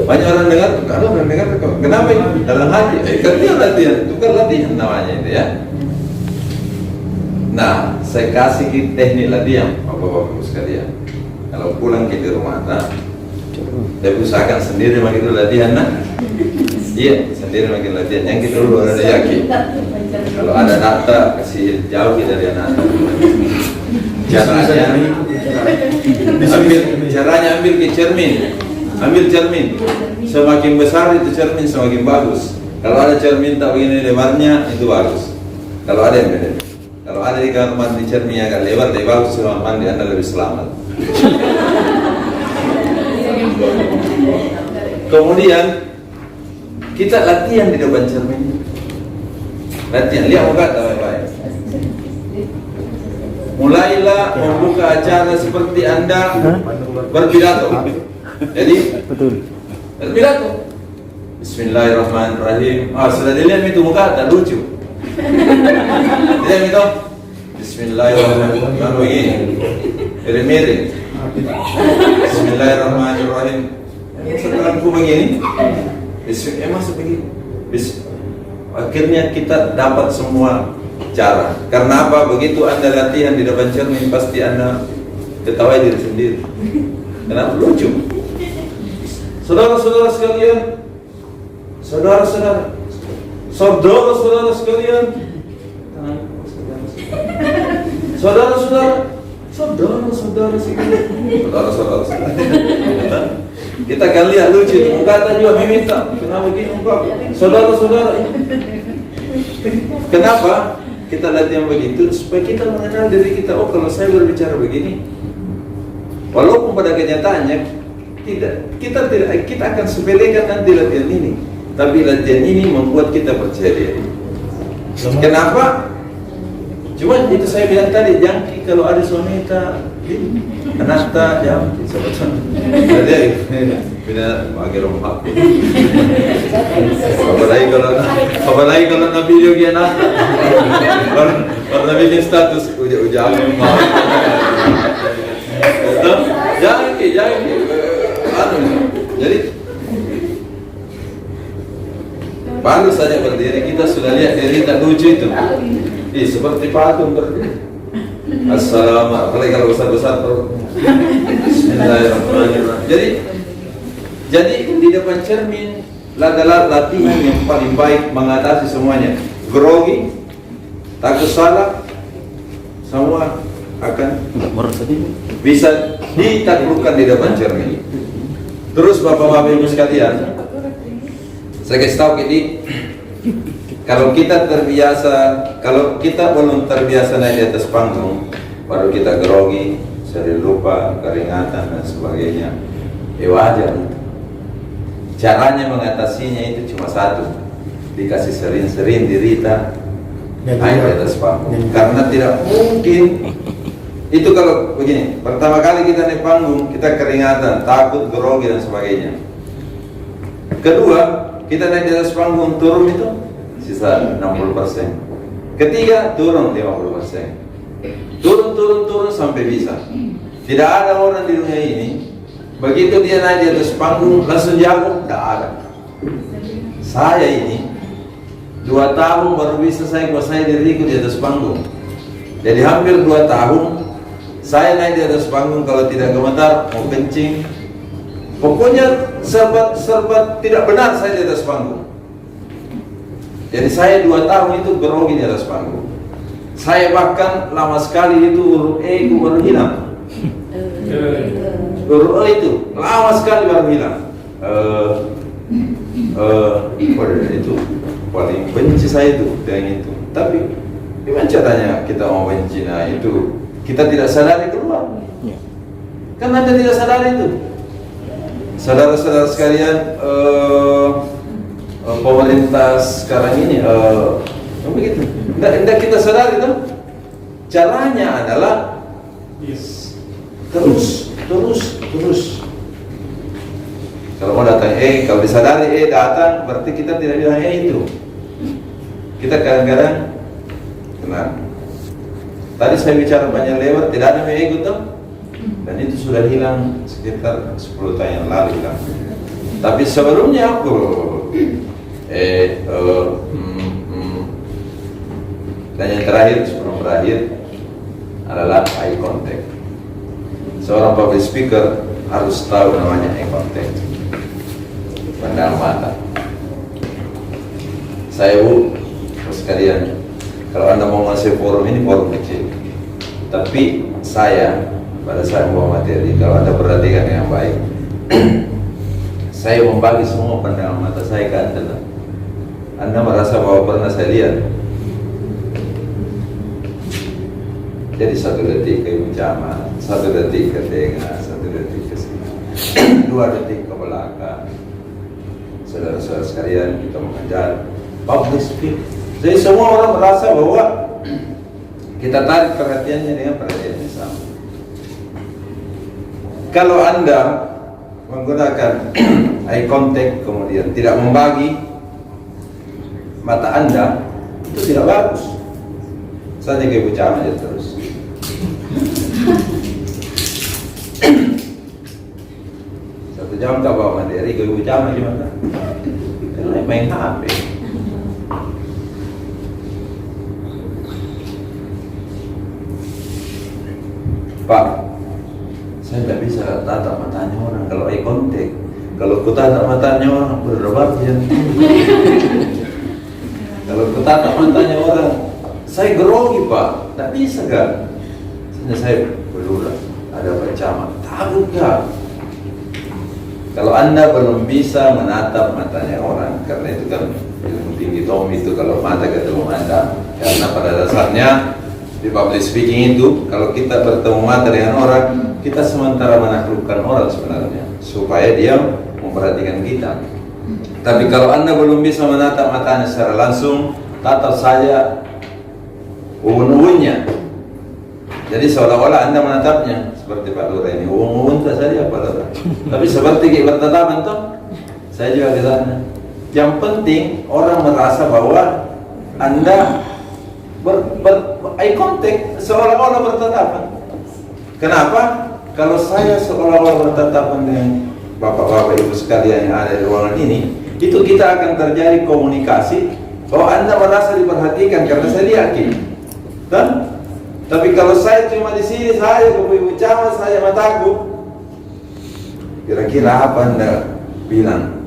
Speaker 1: Banyak orang dengar, kalau orang dengar kenapa ini dalam hati? Kerja latihan, itu kan latihan namanya itu ya. Nah, saya kasih teknik latihan, bapak-bapak sekalian. Kalau pulang ke rumah, nah, saya usahakan sendiri makin dulu latihan, nah. Iya, sendiri makin latihan. Yang kita dulu ada yakin. Kalau ada data, kasih jauh dari anak. Caranya ambil ke cermin. Ambil cermin. Semakin besar itu cermin semakin bagus. Kalau ada cermin tak begini lebarnya itu bagus. Kalau ada yang beda. Kalau ada di kamar mandi cermin agak lebar, lebih bagus kamar mandi Anda lebih selamat. Kemudian kita latihan di depan cermin. Latihan, lihat muka baik-baik. Mulailah membuka acara seperti Anda berpidato. Jadi berpidato. Bismillahirrahmanirrahim. Sudah dilihat itu muka tak lucu. Dilihat itu. Bismillahirrahmanirrahim. Begini. Miring-miring. Bismillahirrahmanirrahim. Setelah aku begini, masuk begini. Akhirnya kita dapat semua cara. Karena apa? Begitu Anda latihan di depan cermin, pasti Anda ketawa diri sendiri. Kenapa? Lucu. Saudara-saudara sekalian, saudara-saudara sekalian, saudara-saudara sekalian, saudara-saudara sekalian. Kita akan lihat lucu. Kata juga meminta. Kenapa begini engkau? Saudara-saudara. Kenapa kita latihan begitu? Supaya kita mengenal diri kita. Oh, kalau saya berbicara begini, walaupun pada kenyataannya kita akan sepelekan nanti latihan ini. Tapi latihan ini membuat kita percaya diri. Kenapa? Cuma itu saya bilang tadi, jangki kalau ada soneta, anakta, jangki, sebetulnya. Jadi, bila bagi rumah. Apalagi kalau na video dia anakta, kalau bikin status uja-uja rumah. Jangki. Jadi, baru saja berdiri kita sudah lihat diri tak lucu itu. Seperti patung berdiri. Assalamualaikum. Apalagi kalau besar-besar Bismillahirrahmanirrahim. Jadi di depan cermin adalah latihan yang paling baik mengatasi semuanya. Grogi, takut salah, semua akan bisa ditaklukkan di depan cermin. Terus bapak-bapak ibu sekalian, saya kasih tahu ini. Kalau kita belum terbiasa naik di atas panggung, baru kita grogi, sering lupa, keringatan dan sebagainya. Wajar. Caranya mengatasinya itu cuma satu, dikasih sering-sering dirita naik di atas panggung. Karena tidak mungkin itu kalau begini, pertama kali kita naik panggung, kita keringatan, takut, grogi dan sebagainya. Kedua, kita naik di atas panggung, turun itu sisa 60%. Ketiga, turun 50%. turun sampai bisa. Tidak ada orang di dunia ini begitu dia naik di atas panggung langsung jago, tidak ada. Saya ini 2 tahun baru bisa saya kuasai diriku di atas panggung. Jadi hampir 2 tahun saya naik di atas panggung, kalau tidak gemetar mau kencing, pokoknya serba tidak benar saya di atas panggung. Jadi saya 2 tahun itu grogi di atas panggung. Saya bahkan lama sekali itu huruf E itu baru hilang. Huruf E itu lama sekali baru hilang. Itu paling benci saya itu dengan itu. Tapi gimana caranya kita mau benci? Nah itu kita tidak sadari keluar. Kan Anda tidak sadari itu. Saudara-saudara sekalian, pemerintah sekarang ini begitu. Tidak kita sadari itu. Caranya adalah terus. Kalau mau datang kalau disadari datang, berarti kita tidak bilang itu. Kita kadang-kadang tenang. Tadi saya bicara banyak lebar, tidak ada ego tuh. Dan itu sudah hilang sekitar 10 tahun yang lalu hilang. Tapi sebelumnya dan yang terakhir sebelum berakhir adalah eye contact. Seorang public speaker harus tahu namanya eye contact, pandang mata. Saya sekalian, kalau Anda mau masuk forum ini, forum kecil, tapi pada saat membawa materi, kalau Anda perhatikan dengan baik, saya membagi semua pandangan mata saya ke Anda. Anda merasa bahwa pernah saya lihat. Jadi 1 detik ke ucapan, 1 detik ke tengah, 1 detik ke sini, 2 detik ke belakang. Saudara-saudara sekalian, kita mengajar public speaking. Jadi semua orang merasa bahwa kita tarik perhatiannya dengan perhatian yang sama. Kalau Anda menggunakan eye contact kemudian tidak membagi mata Anda, itu tidak bagus. Saya kayak bicara aja terus. Satu jam tak bawa materi, kayak bicara gimana? Karena main HP. Pak, saya tidak bisa tatap matanya orang kalau eye contact. Kalau ku tatap matanya orang berdebat ya. Kalau ku tatap matanya orang, saya grogi Pak, tidak bisa kan? Saya berulang, ada ancaman, takut gak? Kalau Anda belum bisa menatap matanya orang, karena itu kan ilmu tinggi Tommy itu kalau mata ketemu Anda, karena pada dasarnya di public speaking itu, kalau kita bertemu mata dengan orang, kita sementara menaklukkan orang sebenarnya, supaya dia memperhatikan kita. Tapi kalau Anda belum bisa menatap matanya secara langsung, tatap saja uun-uunnya. Jadi seolah-olah Anda menatapnya seperti Pak Lura ini, uun-uun saja Pak Lura. Tapi seperti kita bertatapan tuh, saya juga di sana. Yang penting orang merasa bahwa Anda eye contact seolah-olah bertatapan. Kenapa? Kalau saya seolah-olah bertatapan dengan bapak-bapak ibu sekalian yang ada di ruangan ini, itu kita akan terjadi komunikasi bahwa Anda merasa diperhatikan karena saya yakin. Dan tapi kalau saya cuma di sini, saya bicara, saya mataku, kira-kira apa Anda bilang?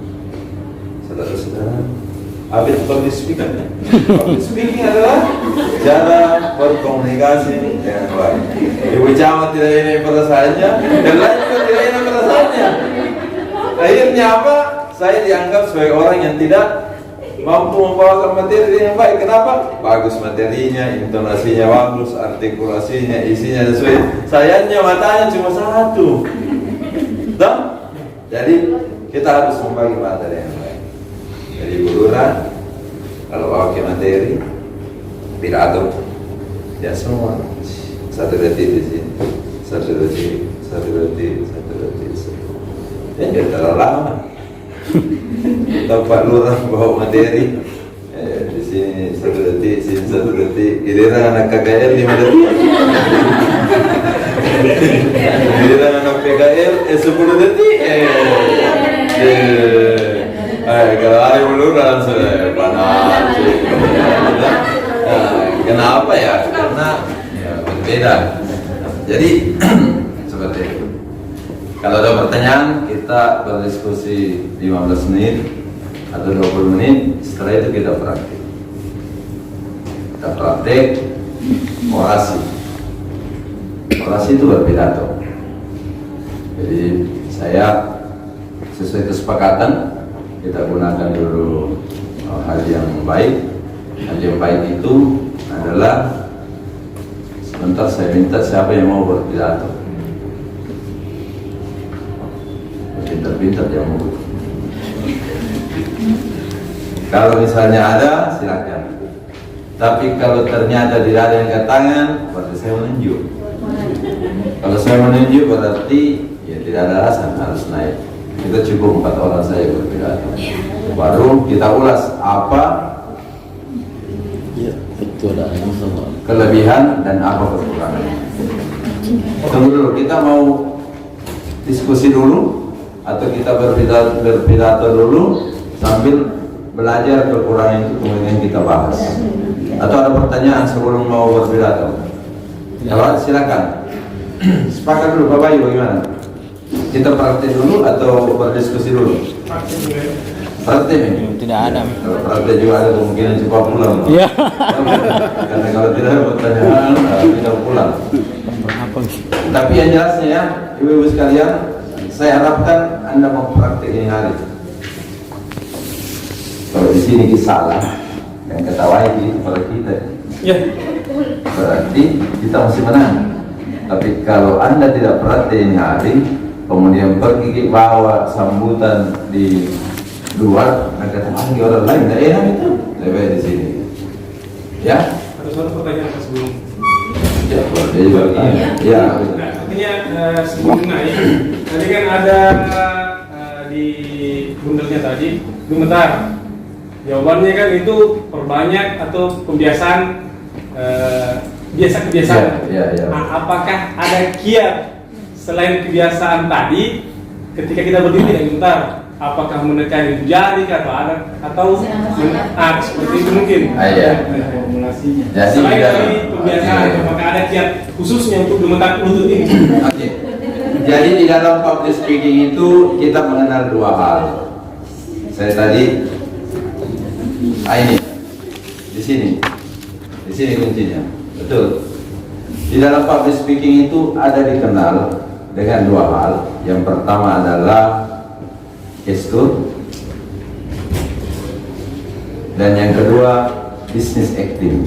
Speaker 1: Saudara-saudara, apa itu public speaking? Public speaking adalah cara berkomunikasi dengan baik. Ibu Camat tidak ini perasaannya, dan lain juga tidak ini perasaannya. Akhirnya apa? Saya dianggap sebagai orang yang tidak mampu membawakan materi dengan baik. Kenapa? Bagus materinya, intonasinya bagus, artikulasinya, isinya sesuai. Sayangnya matanya cuma satu. Jadi kita harus membagi materi yang baik. Jadi buluran, kalau bawa ke materi, pidato, ya semua 1 detik di sini, 1 detik, 1 detik, 1 detik. Jangan terlalu lama. Kita Pak Lurah bawa materi di sini 1 detik. detik, sini 1 detik, giliran anak KKL 5 detik. Giliran anak PKL 10 detik. Kalau hari ulur langsung panas. Kenapa ya? Karena ya, berbeda. Jadi seperti itu. Kalau ada pertanyaan, kita berdiskusi 15 menit atau 20 menit. Setelah itu kita praktik. Kita praktik orasi. Orasi itu berpidato. Jadi saya sesuai kesepakatan kita gunakan dulu hal yang baik. Hal yang baik itu adalah sebentar saya minta siapa yang mau berpidato. Pintar-pintar yang mau. Kalau misalnya ada, silakan. Tapi kalau ternyata tidak ada yang angkat tangan, berarti saya menunjuk. Kalau saya menunjuk berarti ya tidak ada alasan harus naik. Kita cukup 4 orang saja berpidato. Baru kita ulas apa kelebihan dan apa kekurangan. Tunggu dulu, kita mau diskusi dulu atau kita berpidato dulu sambil belajar kekurangan itu kemudian kita bahas. Atau ada pertanyaan sebelum mau berpidato? Kalau silakan. Sepakat dulu, Bapak Ibu bagaimana? Kita praktik dulu atau berdiskusi dulu? Praktik ini?
Speaker 3: Tidak ada.
Speaker 1: Kalau praktik juga ada kemungkinan cepat pulang.
Speaker 3: Iya.
Speaker 1: Karena kalau tidak ada pertanyaan, kita pulang. Tapi yang jelasnya ya, ibu-ibu sekalian, saya harapkan Anda mempraktik ini hari. Kalau di sini salah, yang ketawai kepada kita.
Speaker 2: Ya.
Speaker 1: Berarti kita masih menang. Tapi kalau Anda tidak praktik ini hari, kemudian pergi bawa sambutan di luar, mereka kata orang lain, tidak enak itu, lebih baik di sini. Ya?
Speaker 2: Ada suatu pertanyaan sebelum.
Speaker 1: Ya, dia juga tanya. Ya.
Speaker 2: Nah, artinya sebelum naik, tadi kan ada di bundelnya tadi, gemetar. Jawabannya kan itu perbanyak atau kebiasaan kebiasaan.
Speaker 1: Ya.
Speaker 2: Nah, apakah ada kiat selain kebiasaan tadi ketika kita berdiri dan gemetar? Apakah menekan itu jari atau seperti itu mungkin?
Speaker 1: Iya.
Speaker 2: Formulasinya.
Speaker 1: Jadi
Speaker 2: Selain dari kebiasaan, apakah ada kiat khususnya untuk gemetar lutut ini?
Speaker 1: Oke. Jadi di dalam public speaking itu kita mengenal 2 hal. Saya tadi ini di sini kuncinya, betul. Di dalam public speaking itu ada dikenal dengan 2 hal. Yang pertama adalah gestur, dan yang kedua business acting.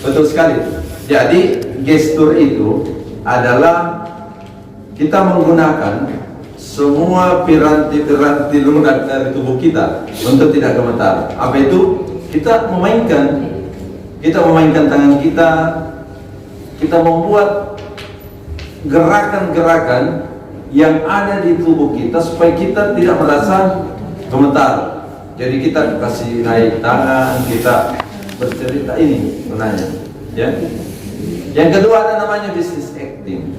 Speaker 1: Betul sekali. Jadi gestur itu adalah kita menggunakan semua piranti-piranti lunak dari tubuh kita untuk tidak gemetar. Apa itu? Kita memainkan tangan kita, kita membuat gerakan-gerakan yang ada di tubuh kita supaya kita tidak merasa gemetar. Jadi kita kasih naik tangan, kita bercerita ini sebenarnya. Ya. Yang kedua ada namanya business acting.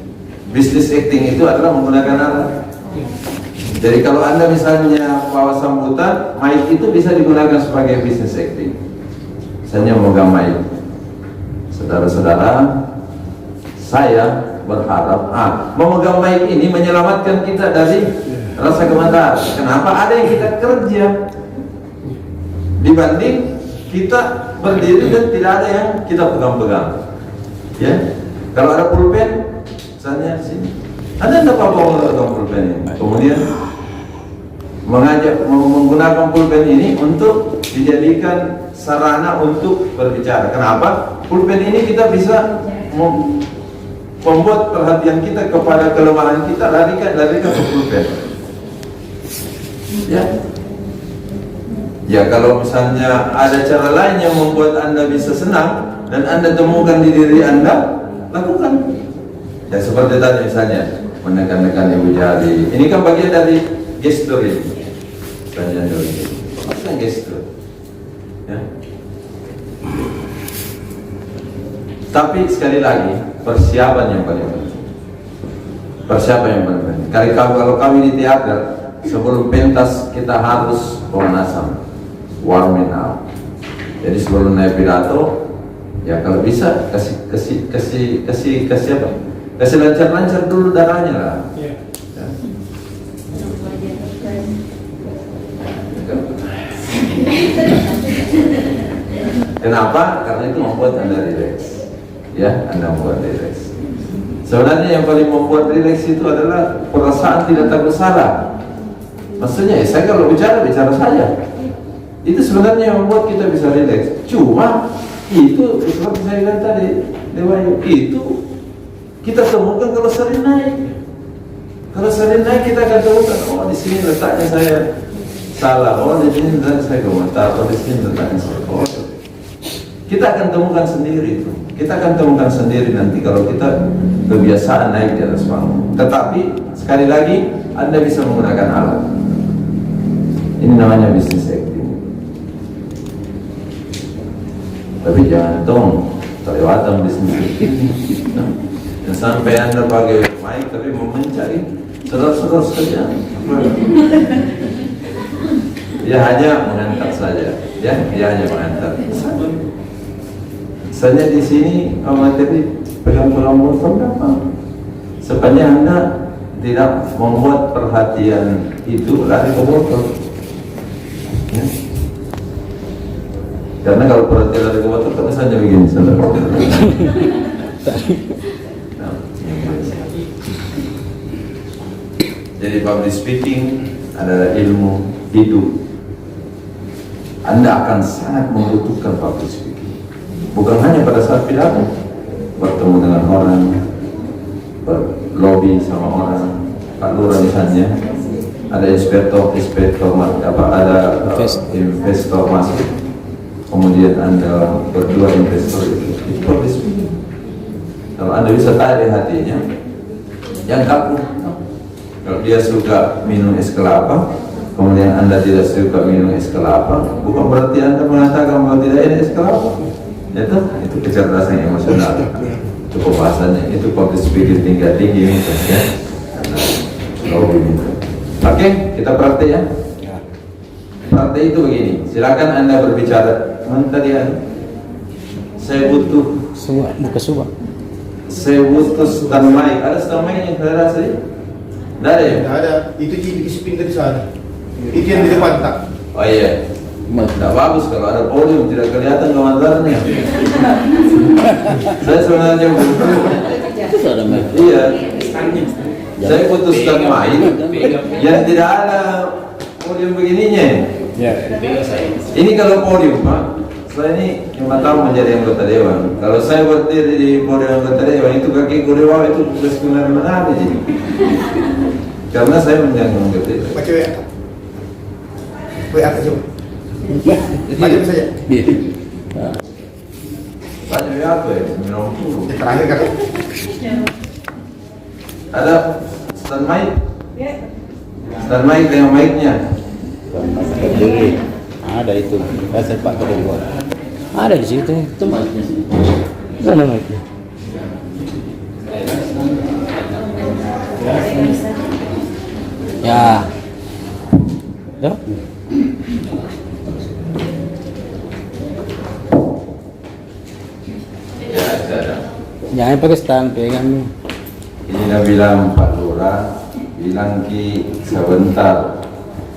Speaker 1: Business acting itu adalah menggunakan alat. Jadi kalau Anda misalnya bawa sambutan, mic itu bisa digunakan sebagai business acting. Misalnya memegang mic. Saudara-saudara, saya berharap memegang mic ini menyelamatkan kita dari rasa gemetar. Kenapa? Ada yang kita kerja dibanding kita berdiri dan tidak ada yang kita pegang-pegang. Ya, kalau ada pulpen, misalnya sini, ada tidak apa-apa menggunakan pulpen ini. Kemudian menggunakan pulpen ini untuk dijadikan sarana untuk berbicara. Kenapa? Pulpen ini kita bisa membuat perhatian kita kepada kelemahan kita, larikan ke pulpen. Ya, kalau misalnya ada cara lain yang membuat Anda bisa senang dan Anda temukan di diri Anda, lakukan. Ya seperti tadi misalnya menekan-nekan ibu jari. Ini kan bagian dari gestur ini. Misalnya dulu, maksudnya gestur. Ya. Tapi sekali lagi persiapan yang paling penting. Persiapan yang paling penting. Kalau kami di teater sebelum pentas kita harus pemanasan, warming up. Jadi sebelum naik pidato, ya kalau bisa kasih apa? Kasih lancar dulu darahnya lah.
Speaker 2: Iya.
Speaker 1: Ya. Kenapa? Karena itu membuat Anda rileks. Ya, Anda membuat rileks. Sebenarnya yang paling membuat rileks itu adalah perasaan tidak takut salah. Maksudnya, saya kalau bicara saja. Itu sebenarnya yang membuat kita bisa rileks. Cuma itu seperti saya bilang tadi, Dewa, itu kita temukan kalau sering naik. Kalau sering naik kita akan temukan, oh di sini letaknya saya salah, oh di sini letaknya saya komentar, oh di sini letaknya saya komentar. Kita akan temukan sendiri itu. Kita akan temukan sendiri nanti kalau kita kebiasaan naik di atas panggung. Tetapi sekali lagi Anda bisa menggunakan alat. Ini namanya bisnis acting. Tapi jangan dong kelewatan bisnis acting. Dan sampai Anda pakai mic tapi memencari saudara-saudara sekalian. Dia hanya menghantar saja. Ya, dia hanya menghantar. Saya di sini materi pegang-pegang motor apa? Sepanjang Anda tidak membuat perhatian itu lari ke motor. Ya. Karena kalau perhatian lari ke motor kan saja begini saudara. Nah, jadi public speaking adalah ilmu hidup. Anda akan sangat membutuhkan public speaking. Bukan hanya pada saat pidato, bertemu dengan orang, berlobby sama orang, Pak Lurah misalnya, ada inspektor ada investor masuk, kemudian Anda berdua investor itu public speaking. Kalau Anda bisa tarik hatinya, yang kaku. Kalau dia suka minum es kelapa, kemudian Anda tidak suka minum es kelapa, bukan berarti Anda mengatakan bahwa tidak ada es kelapa. Itu kecerdasan emosional. Itu pembahasannya, itu public speaking tingkat tinggi itu ya. Oke, kita praktek ya. Praktek itu begini. Silakan Anda berbicara. Tadi saya butuh
Speaker 3: semua buka semua.
Speaker 1: Saya butuh stand mic. Ada stand mic yang saudara sih? Tidak ada ya?
Speaker 4: Tidak ada. Itu dikasih di sana. Itu yang di depan tak.
Speaker 1: Oh iya. Tidak bagus kalau ada podium tidak kelihatan komentarnya. Saya sebenarnya butuh. Iya. Saya butuh stand mic yang tidak ada podium begininya.
Speaker 3: Ya.
Speaker 1: Ini kalau podium Pak, saya ini 5 tahun menjadi anggota dewan. Kalau saya berdiri di podium anggota dewan itu kaki dewa itu benar menari jadi. Karena saya menjangkau gitu.
Speaker 4: Baca WA. WA coba. Baca saja.
Speaker 1: Banyak ya apa ya? 90.
Speaker 4: Yang terakhir kan.
Speaker 1: Ada stand mic? Stand mic dengan mic-nya.
Speaker 3: Berdiri. Ada itu. Saya Pak kedua. Ada di situ. Itu mic-nya. Mana mic-nya? Ya. Ya.
Speaker 1: Ya, ada.
Speaker 3: Jangan pakai stand, pegang nih.
Speaker 1: Ini dah bilang Pak Lurah, bilang Ki sebentar,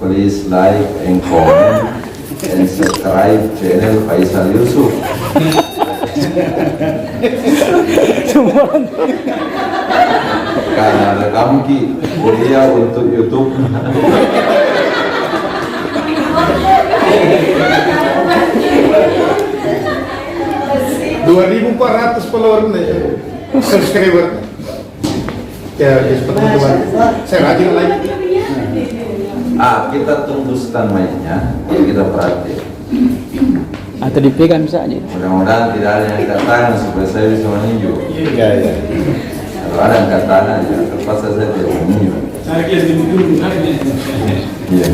Speaker 1: please like and comment and subscribe channel Faisal Yusuf. Karena ada kamu Ki, kuliah untuk YouTube.
Speaker 4: 2.400 follower nih, subscriber. Ya, teman-teman. Saya rajin like.
Speaker 1: Kita tunggu stand mic-nya, kita perhatikan.
Speaker 3: Atau dipegang bisa aja.
Speaker 1: Mudah-mudahan tidak ada yang angkat tangan supaya saya bisa meninjau.
Speaker 3: Iya, iya.
Speaker 1: Kalau ada angkat tangan, ya terpaksa saya tidak meninjau.
Speaker 2: Saya kira dulu.
Speaker 1: Iya.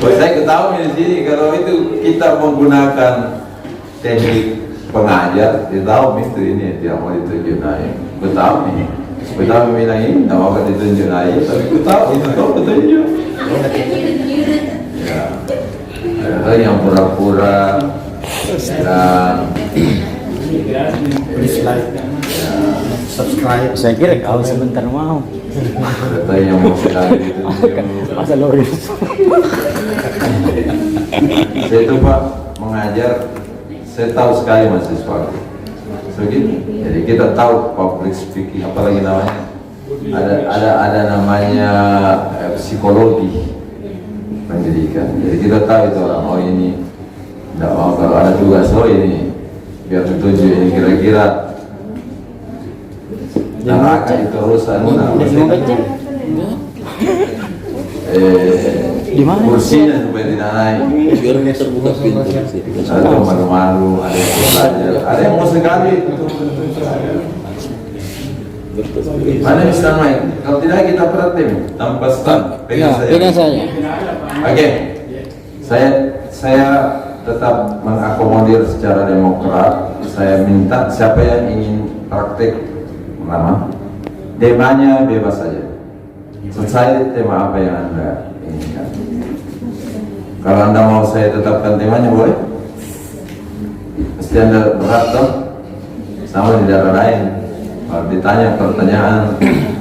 Speaker 1: Oh, saya ketahui di sini kalau itu kita menggunakan teknik pengajar, dia tahu itu ini dia mau ditunjuk naik. Ketahui. Ketahui bilang ini, tidak mau ditunjuk naik, tapi ketahui itu kau petunjuk. Ya. Ada yang pura-pura dan
Speaker 4: Please like, subscribe.
Speaker 3: Saya kira kau sebentar mau.
Speaker 1: ada yang mau bilang ditunjuk.
Speaker 3: Masa Loris.
Speaker 1: Saya itu Pak mengajar, saya tahu sekali mahasiswa. Begitu. Jadi kita tahu public speaking, apalagi namanya ada namanya psikologi pendidikan. Jadi kita tahu itu orang oh ini tidak mau kalau ada tugas oh ini biar ditunjuk ini kira-kira neraka itu urusan
Speaker 3: Di mana?
Speaker 1: kursinya supaya tidak naik.
Speaker 3: Biar terbuka pintu.
Speaker 1: Ada yang malu-malu, ada yang belajar, ada yang mau sekali. Mana bisa naik? Kalau tidak kita perhatiin tanpa stand.
Speaker 3: Ya, pegang saja.
Speaker 1: Oke, saya tetap mengakomodir secara demokrat. Saya minta siapa yang ingin praktik lama, temanya bebas saja. Selesai tema apa yang Anda inginkan. Kalau Anda mau saya tetapkan temanya boleh. Mesti Anda berat dong. Sama di daerah lain. Kalau ditanya pertanyaan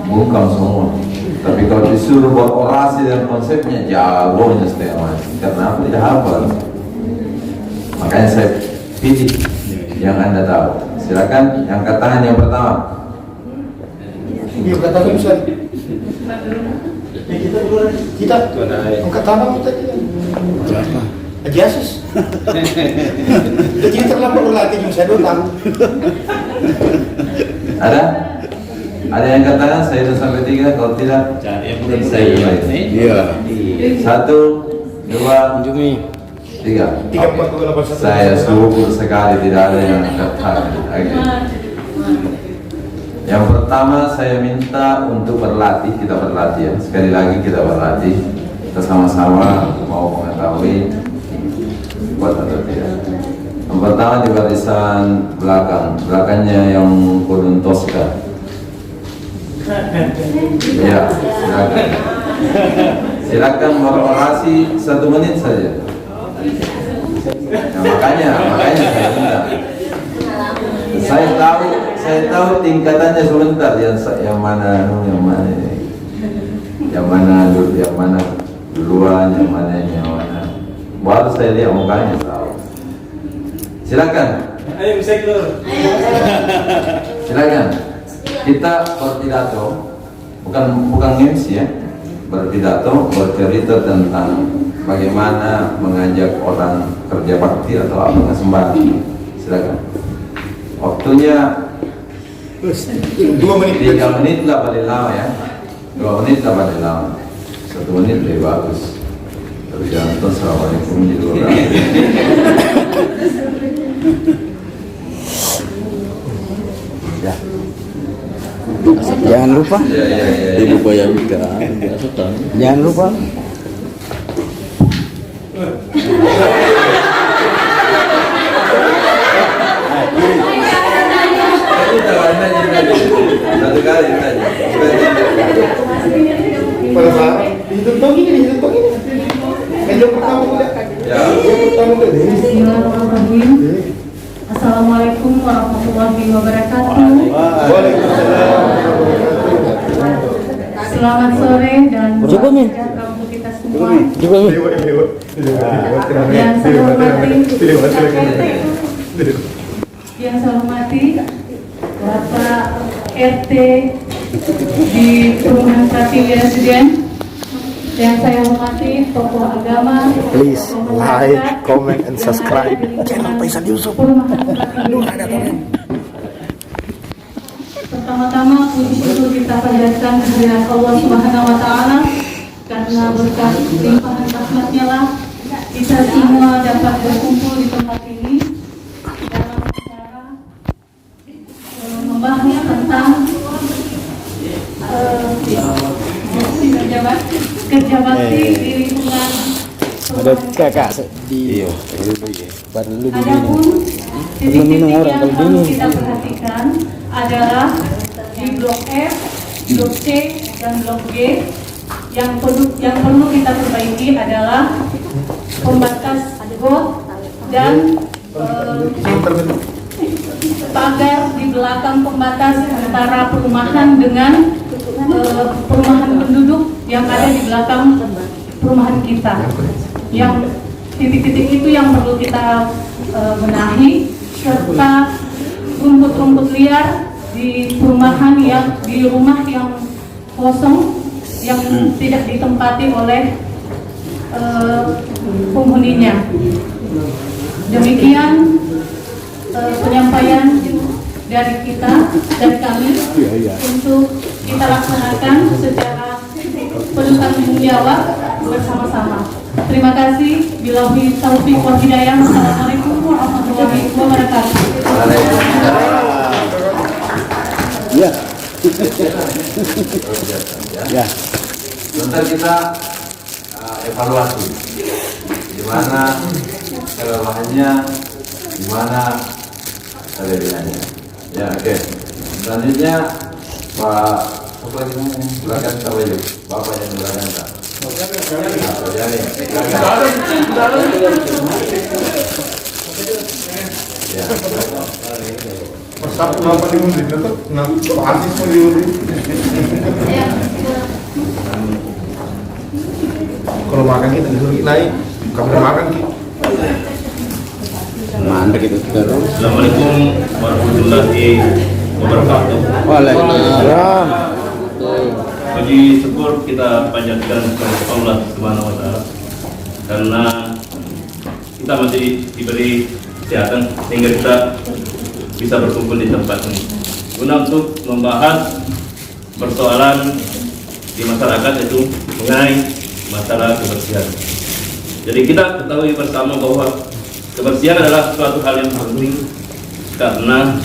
Speaker 1: bungkam semua. Tapi kalau disuruh buat orasi dan konsepnya jagonya setengah mati. Karena apa tidak hafal. Makanya saya pilih yang Anda tahu. Silakan yang angkat tangan yang pertama.
Speaker 4: Dia katakan bisa. Kita angkat tangan kita.
Speaker 3: Berapa?
Speaker 4: Haji Asis. Jadi terlampau berlatih juga saya 2 tahun.
Speaker 1: Ada? Ada yang angkat tangan? Saya 1 sampai 3. Kalau tidak, saya mulai.
Speaker 3: Iya.
Speaker 1: 1, 2,
Speaker 3: Jumi.
Speaker 1: 3.
Speaker 4: 3, 4, 2, 8, 1.
Speaker 1: Saya syukur sekali tidak ada yang angkat tangan. Oke. Yang pertama saya minta untuk berlatih, kita berlatih ya. Sekali lagi kita berlatih. Kita sama-sama mau mengetahui kuat atau tidak. Yang pertama di barisan belakangnya yang Kodun Tosca. Ya, silakan. Silakan berorasi 1 menit saja. Nah, makanya saya minta. Saya tahu tingkatannya sebentar yang mana duluan, yang mana. Baru saya lihat mukanya tahu. Silakan.
Speaker 2: Ayo bisa keluar.
Speaker 1: Silakan. Kita berpidato, bukan MC ya. Berpidato, bercerita tentang bagaimana mengajak orang kerja bakti atau apa sembari. Silakan. Waktunya
Speaker 4: 2 menit.
Speaker 1: 3 menit lah paling lama ya. 2 menit lah paling lama. 1 menit lebih bagus. Tergantung assalamualaikum di luar.
Speaker 3: Ya. Jangan lupa.
Speaker 1: Ya.
Speaker 3: Ibu bayangkan. Jangan lupa.
Speaker 1: Satu kali tanya.
Speaker 4: Pada saat ditutup ini. Yang pertama udah.
Speaker 1: Ya.
Speaker 5: Bismillahirrahmanirrahim. Assalamualaikum warahmatullahi wabarakatuh. Selamat sore dan
Speaker 3: Cukup, Min.
Speaker 5: sejahtera untuk kita semua.
Speaker 3: Coba Mi.
Speaker 5: Yang saya hormati Bapak RT di Perumahan Pratiwi Residen. Yang saya hormati tokoh agama,
Speaker 4: Please
Speaker 5: tokoh
Speaker 4: like,
Speaker 5: masyarakat,
Speaker 4: comment, and
Speaker 5: yang
Speaker 4: subscribe.
Speaker 5: ada di
Speaker 4: Channel Faisal Yusuf.
Speaker 5: Perumahan Pratiwi Residen. Pertama-tama puji syukur kita panjatkan kehadiran Allah Subhanahu wa taala karena berkat limpahan rahmat-Nya lah kita semua dapat berkumpul di tempat ini dalam acara membahas tentang pejabat
Speaker 3: Ada kakak di baru lu di
Speaker 5: Adapun titik-titik yang harus kita perhatikan adalah di blok F, blok C, dan blok G. Yang perlu kita perbaiki adalah pembatas got dan pagar di belakang pembatas antara perumahan dengan perumahan penduduk yang ada di belakang perumahan kita. Yang titik-titik itu yang perlu kita benahi, serta rumput-rumput liar di perumahan di rumah yang kosong yang tidak ditempati oleh penghuninya. Demikian penyampaian dari kami untuk kita laksanakan secara penuh tanggung jawab bersama-sama. Terima kasih. Billahi taufiq wal hidayah. Assalamualaikum warahmatullahi wabarakatuh.
Speaker 3: Ya. Ya.
Speaker 1: Sebentar kita evaluasi di mana kelemahannya, di mana kelebihannya. Ya, oke. Selanjutnya Pak silakan Pak Bayu. Bapak yang silakan Pak. Ya.
Speaker 4: Persatu apa di mundi tetap pasti pun di mundi. Kalau makan kita disuruh naik, kamu makan kita.
Speaker 3: Mandek itu terus.
Speaker 6: Assalamualaikum warahmatullahi wabarakatuh.
Speaker 3: Waalaikumsalam.
Speaker 6: Puji syukur kita panjatkan kepada Allah Subhanahu wa taala karena kita masih diberi kesehatan sehingga kita bisa berkumpul di tempat ini guna untuk membahas persoalan di masyarakat itu mengenai masalah kebersihan. Jadi kita ketahui bersama bahwa kebersihan adalah suatu hal yang penting karena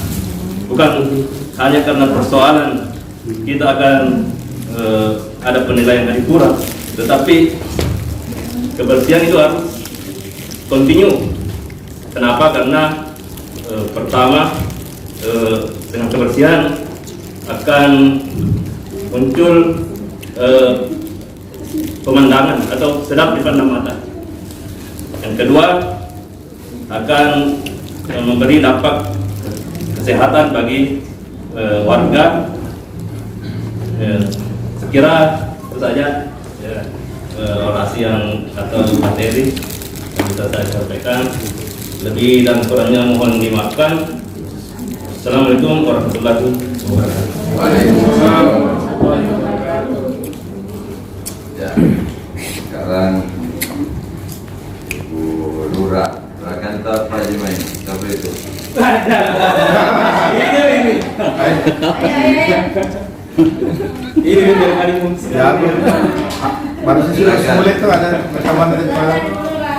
Speaker 6: bukan hanya karena persoalan kita akan ada penilaian yang kurang, tetapi kebersihan itu harus continue. Kenapa? Karena pertama dengan kebersihan akan muncul pemandangan atau sedap dipandang mata. Yang kedua akan memberi dampak kesehatan bagi warga. Sekira itu saja orasi yang atau materi yang bisa saya sampaikan. Lebih dan kurangnya mohon dimaafkan. Assalamualaikum warahmatullahi wabarakatuh.
Speaker 1: Waalaikumsalam. Ya, sekarang Bu Lurah, silakan Pak Jimain. Siapa itu?
Speaker 2: Ini dari hari fungsi.
Speaker 4: Ya, baru sudah sulit tuh ada rekaman dari mana?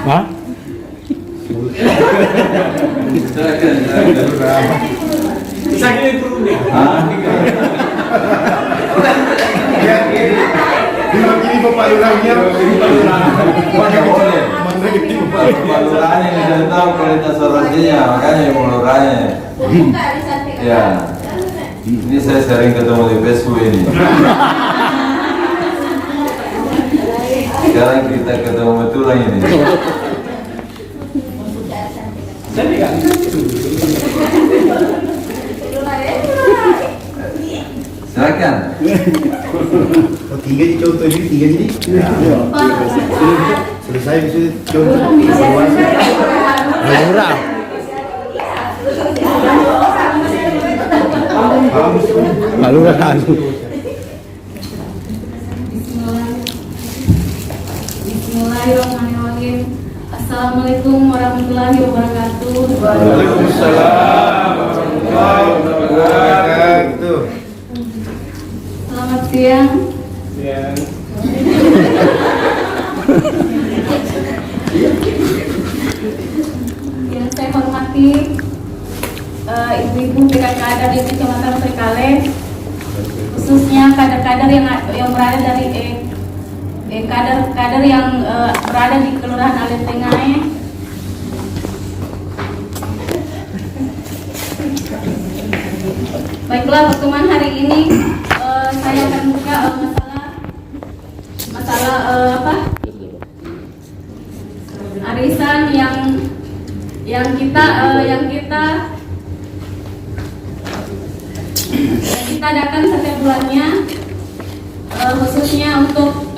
Speaker 3: Hah?
Speaker 1: Silakan.
Speaker 2: Bisa gini perlu nih.
Speaker 4: Bilang ini Bapak Lurahnya.
Speaker 1: Pak Lurahnya ini sudah tahu kualitas orasinya, makanya yang Lurahnya. Ya. Ini saya sering ketemu di Facebook ini. Sekarang kita ketemu betulan ini. Silakan.
Speaker 4: Oh, tiga di contoh ini, tiga jadi. Selesai bisa contoh.
Speaker 3: Murah. Lalu kan.
Speaker 5: Bismillahirrahmanirrahim. Assalamualaikum warahmatullahi wabarakatuh.
Speaker 4: Waalaikumsalam warahmatullahi wabarakatuh.
Speaker 5: Selamat siang. Yang saya hormati ibu-ibu kader di Kecamatan Trikale, khususnya kader-kader yang berada dari kader-kader yang berada di Kelurahan Alit Tengah. Baiklah, pertemuan hari ini saya akan buka masalah arisan yang kita adakan setiap bulannya, khususnya untuk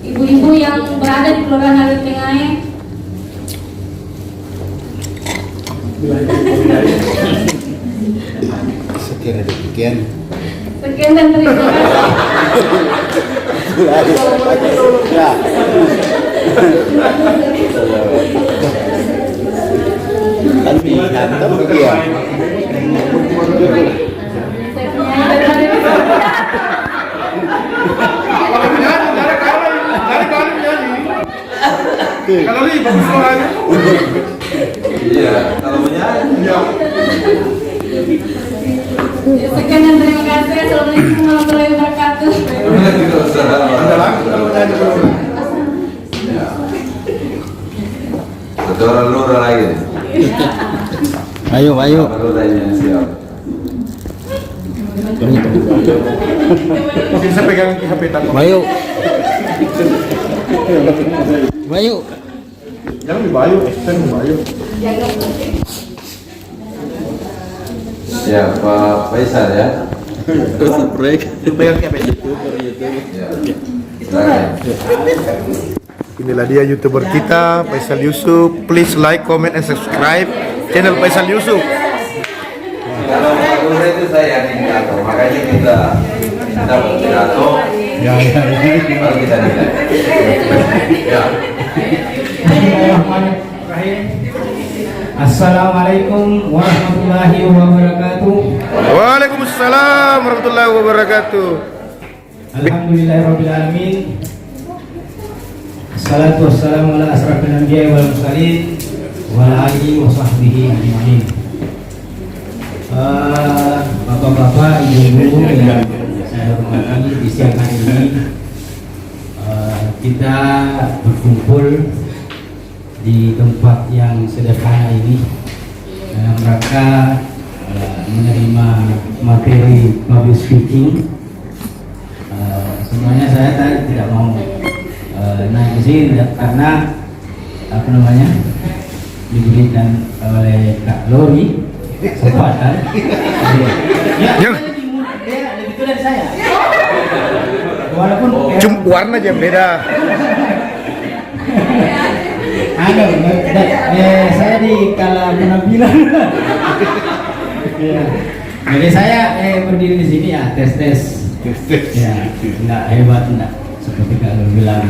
Speaker 5: ibu-ibu yang berada di Kelurahan Alit Tengah. Sekian dan terima kasih.
Speaker 3: Ya. Tapi hantam dia.
Speaker 4: Kalau ini bagus suaranya.
Speaker 1: Iya, kalau menyanyi.
Speaker 5: Sekian dan terima kasih. Assalamualaikum warahmatullahi wabarakatuh.
Speaker 1: Betul, lura lagi.
Speaker 3: Ayo.
Speaker 1: Lura yang siap.
Speaker 4: Bisa pegang HP takut.
Speaker 3: Bayu.
Speaker 4: Jangan dibayu, saya dibayu.
Speaker 1: Ya, Pak Faisal ya.
Speaker 4: Pegang HP.
Speaker 1: Ya. Silakan.
Speaker 4: Inilah dia YouTuber kita, Faisal Yusuf. Please like, comment, and subscribe channel Faisal Yusuf.
Speaker 1: Kalau Pak Lura itu saya yang indikator, makanya kita pidato.
Speaker 4: Ya.
Speaker 1: Baru kita nilai. Ya.
Speaker 7: Assalamualaikum warahmatullahi wabarakatuh.
Speaker 4: Waalaikumsalam warahmatullahi wabarakatuh.
Speaker 7: Alhamdulillahirabbil alamin. Assalatu wassalamu ala asrafil anbiya'i wal mursalin wa ala alihi wa sahbihi ajma'in. Bapak-bapak, ibu-ibu yang saya hormati, di siang hari ini kita berkumpul di tempat yang sederhana ini dalam rangka menerima materi public speaking. Sebenarnya saya tadi tidak mau naik ke sini karena diberikan oleh Kak Lori kesempatan. Ya, dia lebih tua dari saya. Walaupun
Speaker 4: Cuma warna aja beda.
Speaker 7: saya di kala penampilan. Ya. Jadi saya berdiri di sini ya tes. Ya, enggak hebat enggak seperti kalau bilang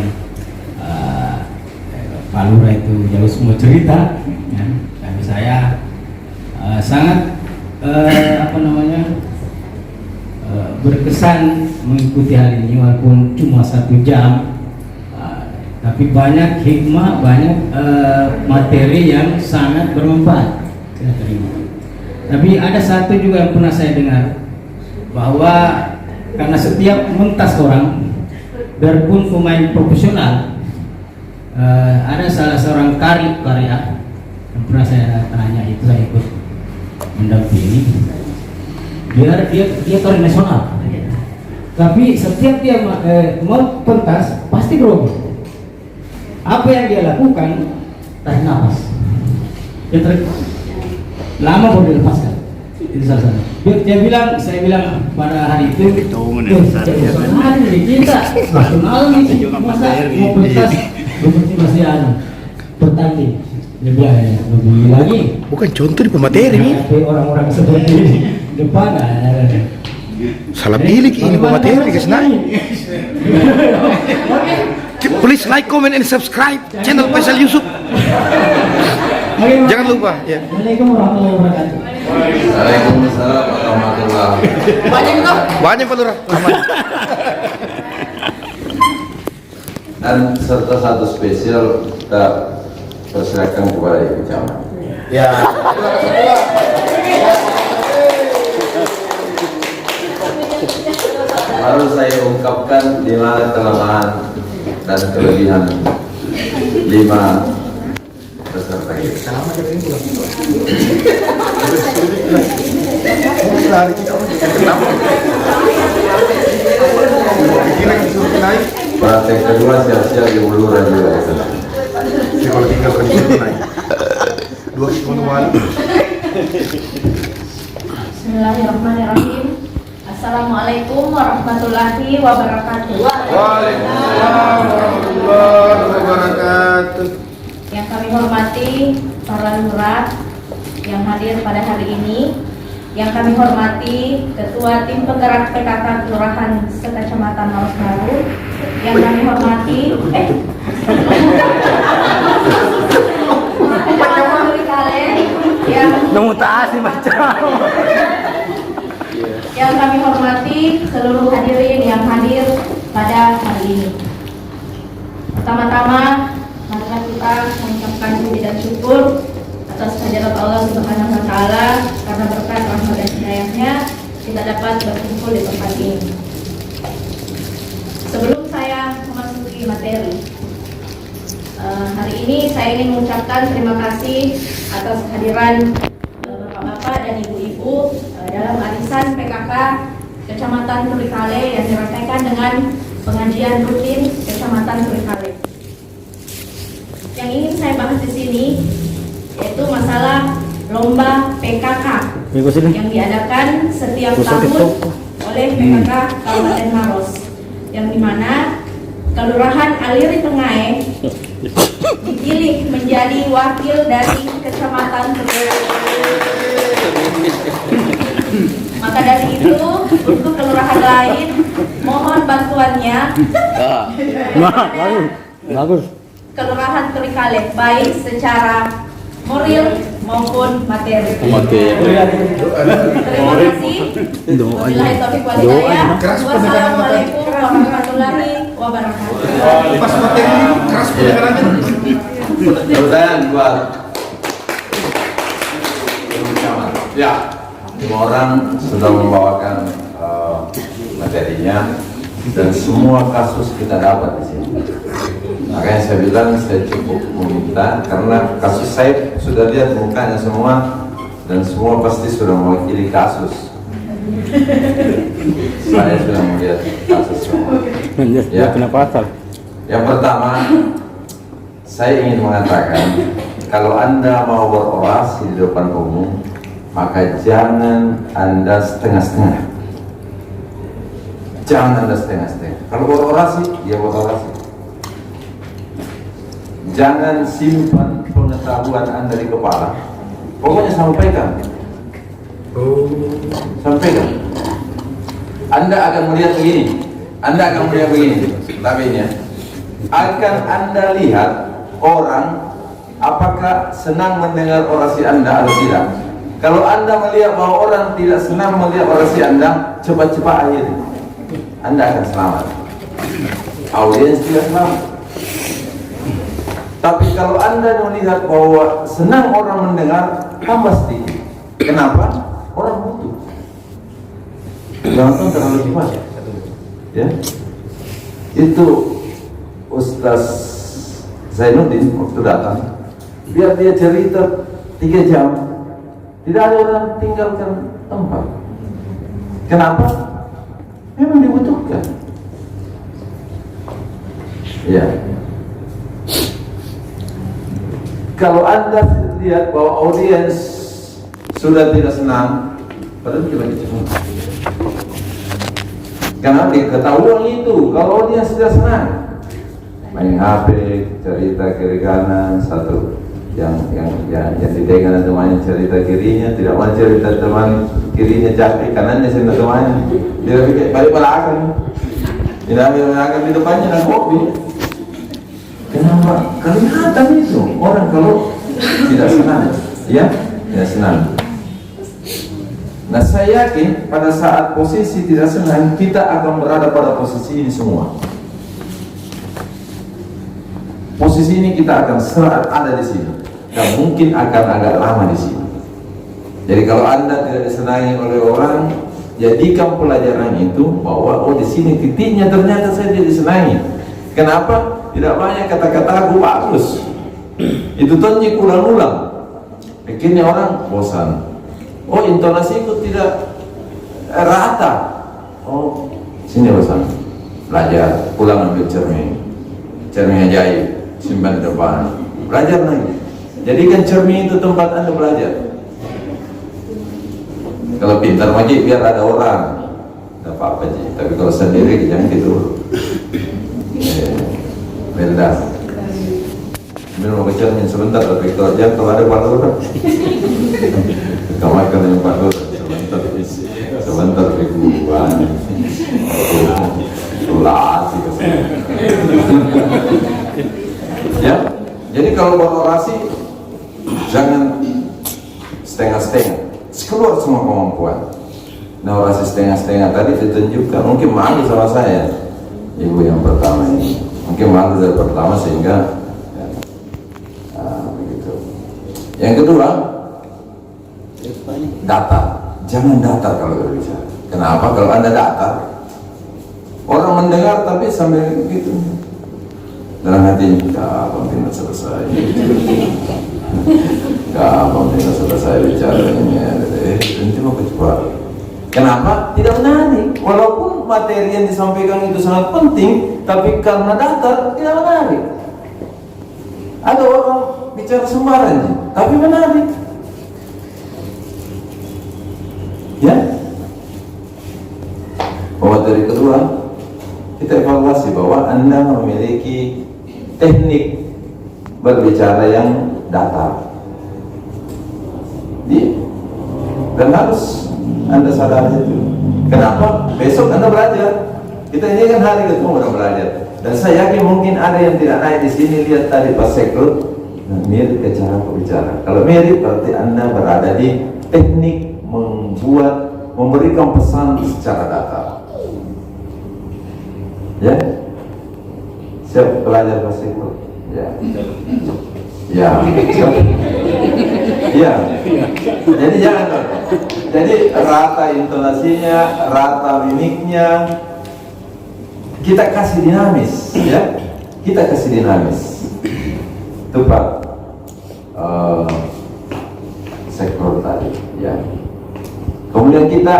Speaker 7: Pak Lura itu jauh semua cerita. Ya. Tapi saya sangat berkesan mengikuti hal ini walaupun cuma 1 jam. Tapi banyak hikmah, banyak materi yang sangat bermanfaat saya terima. Tapi ada satu juga yang pernah saya dengar, bahwa karena setiap mentas orang, biarpun pemain profesional, ada salah seorang karya yang pernah saya tanya, itu saya ikut mendampingi. Dia karya nasional, tapi setiap dia mau pentas pasti grogi. Apa yang dia lakukan, tarik nafas. Lama baru dilepaskan. Itu salah satu. Saya bilang pada hari itu, hari kita nasional ini masa mau pentas seperti masih bertanding. Dia bilang begini lagi.
Speaker 4: Bukan contoh di pemateri.
Speaker 7: Orang-orang seperti ini depan
Speaker 4: Salah pilih ini pemateri ke senang. Please like, comment, and subscribe channel Faisal Yusuf. Jangan lupa ya.
Speaker 7: Assalamualaikum warahmatullahi wabarakatuh.
Speaker 1: Waalaikumsalam warahmatullahi wabarakatuh.
Speaker 4: Banyak Pak Lurah. Aman.
Speaker 1: Dan serta satu spesial kita persilakan kepada Ibu Camat.
Speaker 4: Ya.
Speaker 1: Baru saya ungkap ungkapkan di mana kelemahan dan kelebihan 5 peserta ini. Praktek kedua siap-siap di uluran juga ya.
Speaker 4: Kalau tinggal kan naik. Dua manual.
Speaker 8: Bismillahirrahmanirrahim. Assalamualaikum warahmatullahi wabarakatuh.
Speaker 4: Waalaikumsalam warahmatullahi wabarakatuh.
Speaker 8: Yang kami hormati para lurah yang hadir pada hari ini, yang kami hormati Ketua Tim Penggerak PKK Kelurahan Sekecamatan Maros Baru, yang kami hormati Kecamatan Turikale, yang kami hormati seluruh hadirin yang hadir pada hari ini. Pertama-tama, marilah kita mengucapkan puji dan syukur atas kehadirat Allah Subhanahu wa Ta'ala, karena berkat rahmat dan hidayahnya kita dapat berkumpul di tempat ini. Sebelum saya memasuki materi, hari ini saya ingin mengucapkan terima kasih atas kehadiran bapak-bapak dan ibu-ibu dalam arisan PKK Kecamatan Turikale yang dirasakan dengan pengajian rutin Kecamatan Turikale. Yang ingin saya bahas di sini yaitu masalah lomba PKK yang diadakan setiap tahun oleh PKK Kabupaten Maros, yang dimana Kelurahan Aliri Tengae dipilih menjadi wakil dari Kecamatan Turikale. Maka dari itu, untuk kelurahan lain mohon bantuannya.
Speaker 3: Bagus.
Speaker 8: Kelurahan Turikale baik secara moral maupun materi. Terima kasih. Wabillahi taufiq wal hidayah. Wassalamualaikum warahmatullahi wabarakatuh.
Speaker 4: Pas materi keras pendengarannya.
Speaker 1: Pertanyaan buat ya, 5 orang sudah membawakan materinya dan semua kasus kita dapat di sini. Makanya saya bilang saya cukup meminta, karena kasus saya sudah lihat mukanya semua dan semua pasti sudah mewakili kasus. Saya sudah melihat kasus semua. Ya.
Speaker 3: Kenapa?
Speaker 1: Yang pertama, saya ingin mengatakan kalau Anda mau berorasi di depan umum, maka jangan Anda setengah-setengah. Jangan Anda setengah-setengah. Kalau berorasi, ya berorasi. Jangan simpan pengetahuan Anda di kepala. Pokoknya sampaikan. Sampaikan. Anda akan melihat begini. Tapi ini akan Anda lihat orang apakah senang mendengar orasi Anda atau tidak. Kalau Anda melihat bahwa orang tidak senang melihat orasi Anda, cepat-cepat akhiri. Anda akan selamat. Audiens tidak selamat. Tapi kalau Anda melihat bahwa senang orang mendengar, pasti. Kenapa? Orang butuh. Jangan terlalu cepat. Ya. Itu Ustaz Zainuddin waktu datang, biar dia cerita 3 jam, tidak ada orang tinggalkan tempat. Kenapa? Memang dibutuhkan. Ya. Kalau Anda lihat bahwa audiens sudah tidak senang, padahal kita cepat. Karena ketahuan itu, kalau audiens sudah senang, main HP, cerita kiri kanan, satu yang ditengahin temannya cerita kirinya, tidak mau cerita teman kirinya capek, kanannya senang temannya, tidak pikir balik belakang, tidak belakang di depannya dan kopi. Kenapa? Kelihatan itu orang kalau tidak senang, ya, tidak senang. Nah, saya yakin pada saat posisi tidak senang, kita akan berada pada posisi ini semua. Posisi ini kita akan selalu ada di sini, dan mungkin akan agak lama di sini. Jadi kalau Anda tidak disenangi oleh orang, jadikan pelajaran itu bahwa oh di sini titiknya ternyata saya jadi senangi. Kenapa? Tidak banyak kata-kata aku bagus. Itu tonjik ulang-ulang. Akhirnya orang bosan. Oh intonasiku tidak rata. Oh sini bosan. Belajar, pulang ambil cermin. Cermin ajaib, simpan di depan. Belajar lagi. Jadikan cermin itu tempat Anda belajar. Kalau pintar lagi biar ada orang. Tidak apa-apa sih. Tapi kalau sendiri jangan gitu. Beda. Minum mau cermin sebentar, tapi kalau ada Pak Lurah, kamar kalau yang Pak Lurah sebentar ribuan, orasi ya. Jadi kalau berorasi jangan setengah-setengah, keluar semua kemampuan. Nah orasi setengah-setengah tadi ditunjukkan, mungkin malu sama saya, ibu yang pertama ini, mungkin malu dari pertama sehingga. Yang kedua, datar. Jangan datar kalau berbicara. Kenapa? Kalau Anda datar, orang mendengar tapi sambil gitu dalam hati, kapan tidak selesai, kapan tidak selesai bicaranya, nanti mau kecuali. Kenapa? Tidak menarik. Walaupun materi yang disampaikan itu sangat penting, tapi karena datar tidak menarik. Ada orang bicara sembarangan, tapi menarik. Ya. Materi kedua, kita evaluasi bahwa Anda memiliki teknik berbicara yang datar. Dan harus Anda sadari itu. Kenapa? Besok Anda belajar. Kita ini kan hari ketemu udah belajar. Dan saya yakin mungkin ada yang tidak naik di sini. Lihat tadi Pak Sekro, mirip ke cara berbicara. Kalau mirip berarti Anda berada di teknik memberikan pesan secara datar. Ya, siap belajar Pak Sekro. Ya, ya, ya. Jadi jangan. Jadi rata intonasinya, rata mimiknya. Kita kasih dinamis, ya. Kita kasih dinamis. Itu Pak Sektor tadi, ya. Kemudian kita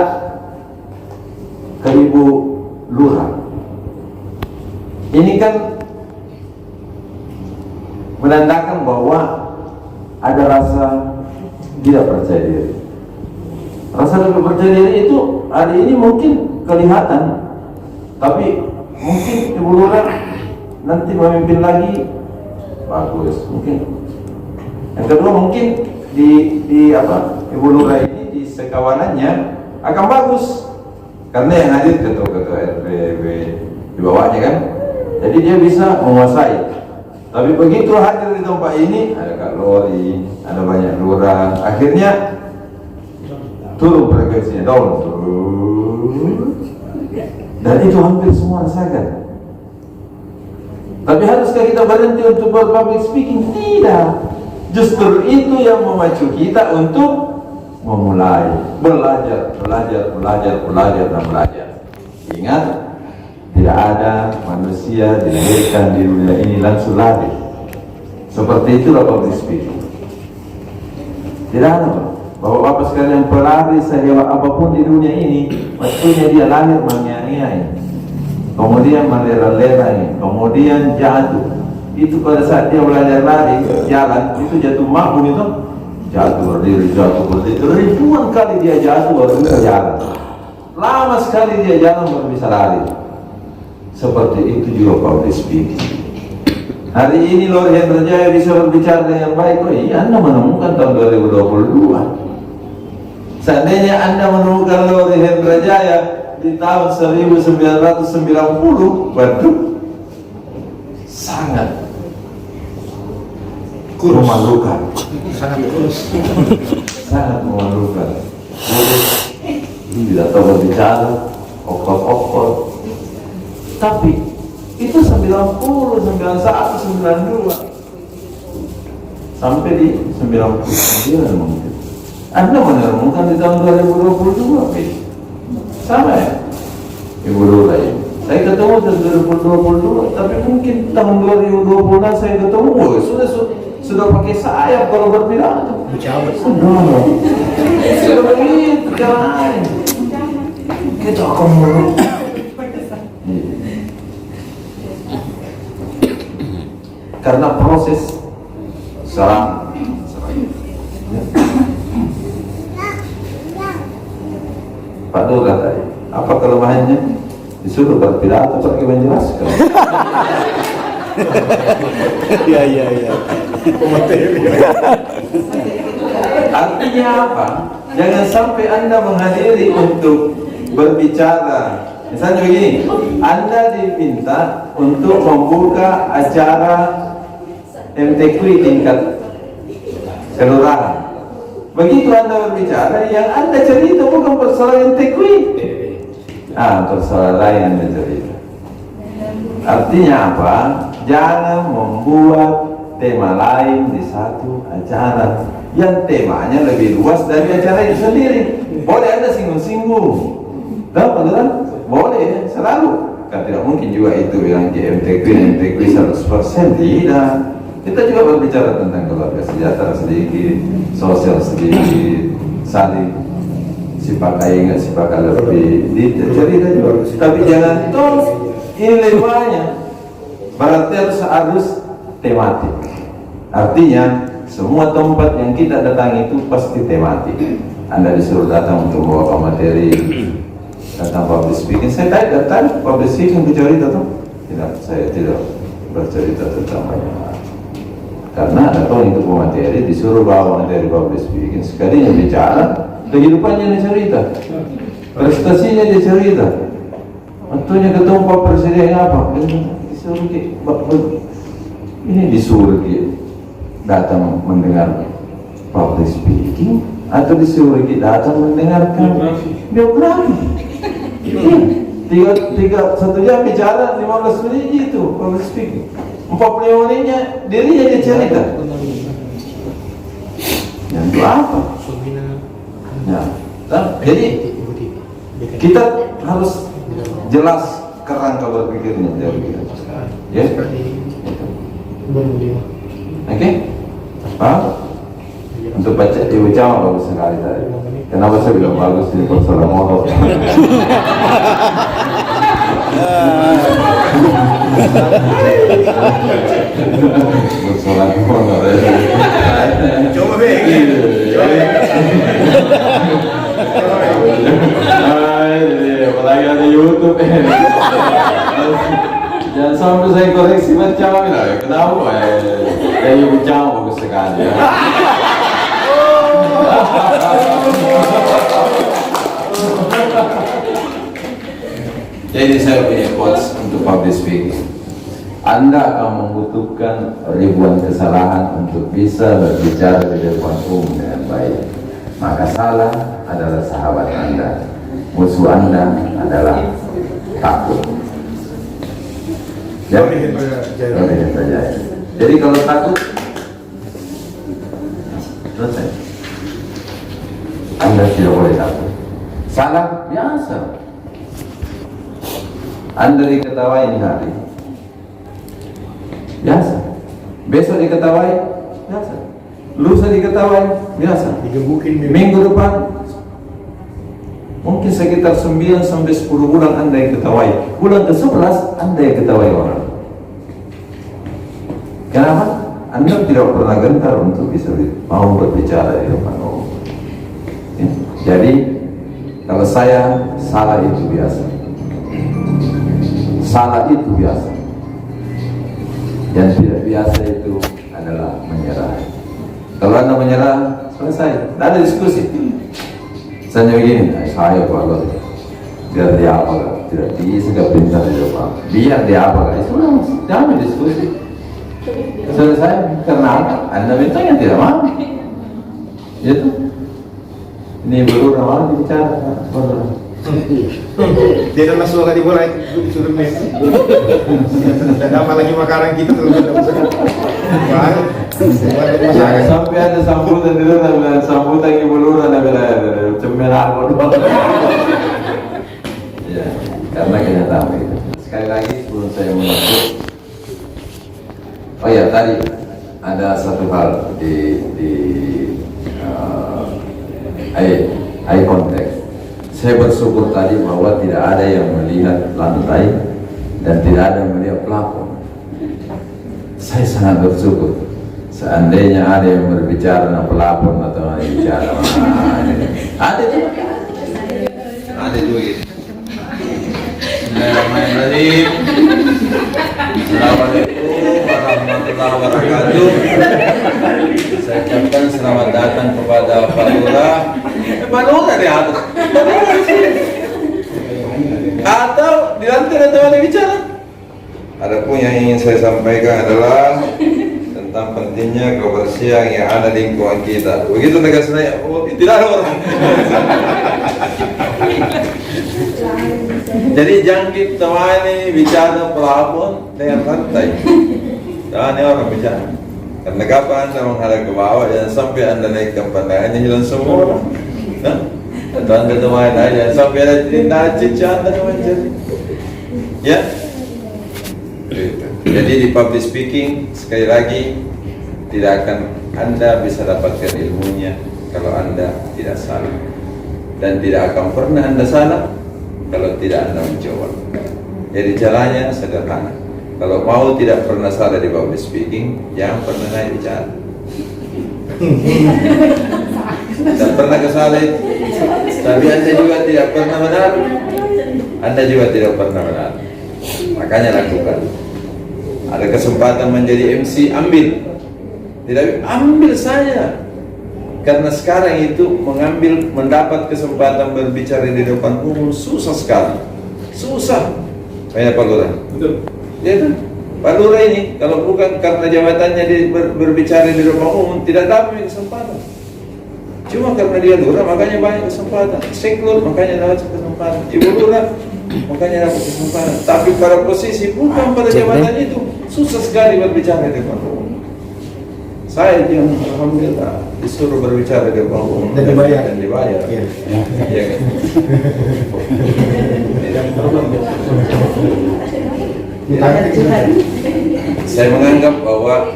Speaker 1: ke Ibu Lurah. Ini kan menandakan bahwa ada rasa tidak percaya diri. Rasa tidak percaya diri itu hari ini mungkin kelihatan, tapi mungkin Ibu Lurah nanti memimpin lagi bagus mungkin. Yang kedua mungkin di apa Ibu Lurah ini di sekawanannya akan bagus karena yang hadir ketua-ketua RW di bawahnya kan, jadi dia bisa menguasai. Tapi begitu hadir di tempat ini ada Kak Lori, ada banyak lurah, akhirnya turun frekuensinya, turun. Dan itu hampir semua rasakan. Tapi haruskah kita berhenti untuk public speaking? Tidak. Justru itu yang memacu kita untuk memulai belajar, dan belajar. Ingat, tidak ada manusia dilahirkan di dunia ini langsung lari. Seperti itulah public speaking. Tidak ada. Bapak-bapak sekalian, pelari sehebat apapun di dunia ini, mestinya dia lahir menganiaya, kemudian melera-lerai, kemudian jatuh. Itu pada saat dia belajar lari, jalan, itu jatuh makmum itu, jatuh berdiri, ribuan kali dia jatuh baru bisa jalan. Lama sekali dia jalan baru bisa lari. Seperti itu juga public speaking. Hari ini Lori Hendra Jaya bisa berbicara dengan baik. Oh iya, Anda menemukan tahun 2022. Seandainya Anda menemukan Lori Hendra Jaya di tahun 1990, waduh, sangat memalukan, sangat memalukan. Tidak tahu berbicara, okor-okor. Tapi itu 90, 91, 92 sampai di 99 mungkin. Anda menemukan di tahun 2022, 2022, tapi mungkin tahun 2020 saya ketemu, wah, sudah pakai sayap kalau berpidato. Sudah begitu, jangan. Kita akan mulu. Karena proses serang. Pak Dur katanya, apa kelemahannya? Disuruh berpidato pakai menjelaskan.
Speaker 3: Iya.
Speaker 1: Artinya apa? Jangan sampai Anda menghadiri untuk berbicara. Misalnya begini, Anda diminta untuk membuka acara MTQ tingkat kelurahan. Begitu Anda berbicara, yang Anda cerita bukan persoalan MTQ. Persoalan lain Anda cerita. Artinya apa? Jangan membuat tema lain di satu acara yang temanya lebih luas dari acara itu sendiri. Boleh Anda singgung-singgung, tahu betul? Boleh, selalu. Kan tidak mungkin juga itu yang di MTQ 100%, tidak. Kita juga berbicara tentang keluarga sejahtera sedikit, sosial sedikit, saling sipakai nggak sipakai lebih, cerita juga. Tapi jangan toh ini lemahnya. Berarti harus tematik. Artinya semua tempat yang kita datangi itu pasti tematik. Anda disuruh datang untuk membawa materi, datang public speaking. Saya datang public speaking bercerita tuh. Tidak, saya tidak bercerita tentang banyak hal. Karena datang untuk materi, disuruh bawa materi public speaking. Sekalinya bicara, kehidupannya dia cerita, prestasinya dia cerita. Waktunya ketemu Pak Presiden apa? Ini disuruh datang mendengar public speaking atau disuruh datang mendengarkan biografi. Satu jam bicara 15 menit itu public speaking. 45 menitnya dirinya dia cerita. Yang itu apa? Jadi kita harus jelas kerangka berpikirnya dari kita. Ya. Oke? Paham? Untuk baca di ucapan bagus sekali tadi. Kenapa saya bilang bagus di persoalan motor? Persoalan motor.
Speaker 4: Coba begini.
Speaker 1: Apalagi ada YouTube. Jangan sampai saya koreksi macam ini. Kenapa? Dari ucapan bagus sekali. Jadi saya punya quotes untuk public speaking. Anda akan membutuhkan ribuan kesalahan untuk bisa berbicara di depan umum dengan baik. Maka salah adalah sahabat Anda, musuh Anda adalah takut. Ya? Jadi kalau takut, selesai. Anda tidak boleh takut. Salah biasa. Anda diketawain hari, biasa. Besok diketawai, biasa. Lusa diketawai, biasa.
Speaker 4: Digebukin
Speaker 1: Minggu depan, mungkin sekitar 9 sampai 10 bulan Anda yang ketawai. Bulan ke-11 Anda yang ketawai orang. Kenapa? Anda tidak pernah gentar untuk bisa mau berbicara di depan umum. Ya. Jadi kalau saya salah itu biasa. Salah itu biasa. Yang tidak biasa itu adalah menyerah. Kalau Anda menyerah, selesai. Tidak ada diskusi. Misalnya begini, saya Pak Allah, biar dia apa? Tidak bisa gak pintar di depan. Biar dia apa? Sudah, jangan diskusi. Selesai. Karena apa? Anda mintanya tidak mau. Itu. Ini baru nama bicara.
Speaker 4: Dia dah masuk kali bola itu disuruh main. Dan apa lagi makanan kita terus ada usaha.
Speaker 1: Jangan sampai ada sambutan di dalam sambutan ibu lurah cemerlang. Ya, karena kenyataan itu. sekali lagi sebelum saya menutup, oh ya tadi ada satu hal di eye contact. Saya bersyukur tadi bahwa tidak ada yang melihat lantai dan tidak ada yang melihat plafon. Saya sangat bersyukur. Seandainya ada yang berbicara tentang plafon atau yang bicara ada juga. Ada juga gitu. Bismillahirrahmanirrahim. Assalamualaikum warahmatullahi wabarakatuh. Saya ucapkan selamat datang kepada Pak Lurah. Pak Lurah di atas. Atau di lantai ada teman yang bicara. Adapun yang ingin saya sampaikan adalah tentang pentingnya kebersihan yang ada di lingkungan kita. Begitu negara saya, oh, tidak ada orang. Jadi jangan kita temani bicara plafon dengan lantai. Jangan orang bicara. Karena kapan Anda menghadap ke bawah, jangan sampai Anda naikkan pandangannya hilang semua orang. Nah, atau Anda temani aja, jangan sampai ada tindak cica Anda mencari. Ya. Jadi di public speaking sekali lagi tidak akan Anda bisa dapatkan ilmunya kalau Anda tidak salah, dan tidak akan pernah Anda salah kalau tidak Anda mencoba. Jadi caranya sederhana. Kalau mau tidak pernah salah di public speaking, jangan pernah naik bicara. Dan pernah kesalah, tapi Anda juga tidak pernah benar. Anda juga tidak pernah benar. Makanya lakukan. Ada kesempatan menjadi MC, ambil. Tidak, ambil saja. Karena sekarang itu mendapat kesempatan berbicara di depan umum susah sekali. Susah. Kayak Pak Lurah. Betul. Ya kan? Pak Lurah ini kalau bukan karena jabatannya berbicara di depan umum tidak dapat kesempatan. Cuma karena dia lurah makanya banyak kesempatan. Seklur makanya dapat kesempatan. Ibu lurah makanya dapat kesempatan. Tapi pada posisi bukan pada jabatan itu susah sekali berbicara di depan umum. Saya yang alhamdulillah disuruh berbicara di depan umum dan dibayar. Iya. Iya kan? Saya menganggap bahwa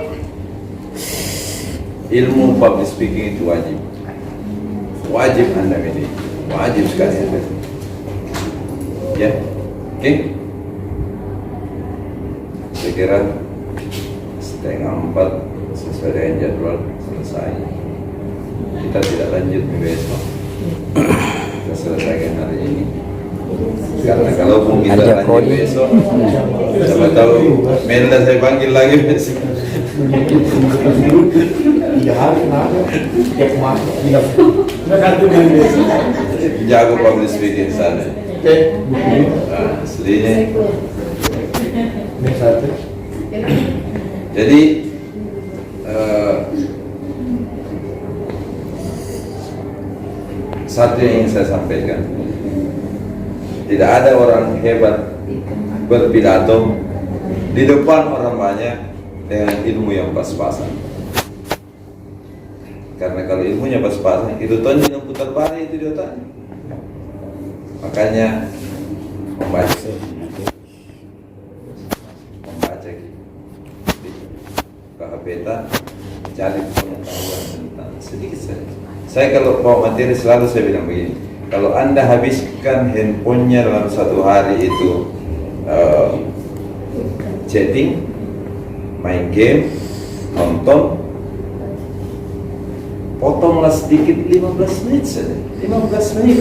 Speaker 1: ilmu public speaking itu wajib. Wajib Anda miliki. Wajib sekali Anda. Ya, oke. Saya kira 3:30 sesuai dengan jadwal selesai. Kita tidak lanjut besok. Kita selesaikan hari ini. Karena kalau kita lanjut besok, siapa tahu Melda saya panggil lagi besok. Jago public speaking sana. Aslinya. Jadi satu yang ingin saya sampaikan, tidak ada orang hebat berpidato di depan orang banyak dengan ilmu yang pas-pasan. Karena kalau ilmunya pas-pasan, itu tonjol yang putar balik itu di otaknya. Makanya membaca peta, cari pengetahuan tentang sedikit saja. Saya kalau mau materi selalu saya bilang begini, kalau Anda habiskan handphonenya dalam satu hari itu chatting, main game, nonton, potonglah sedikit 15 menit saja. 15 menit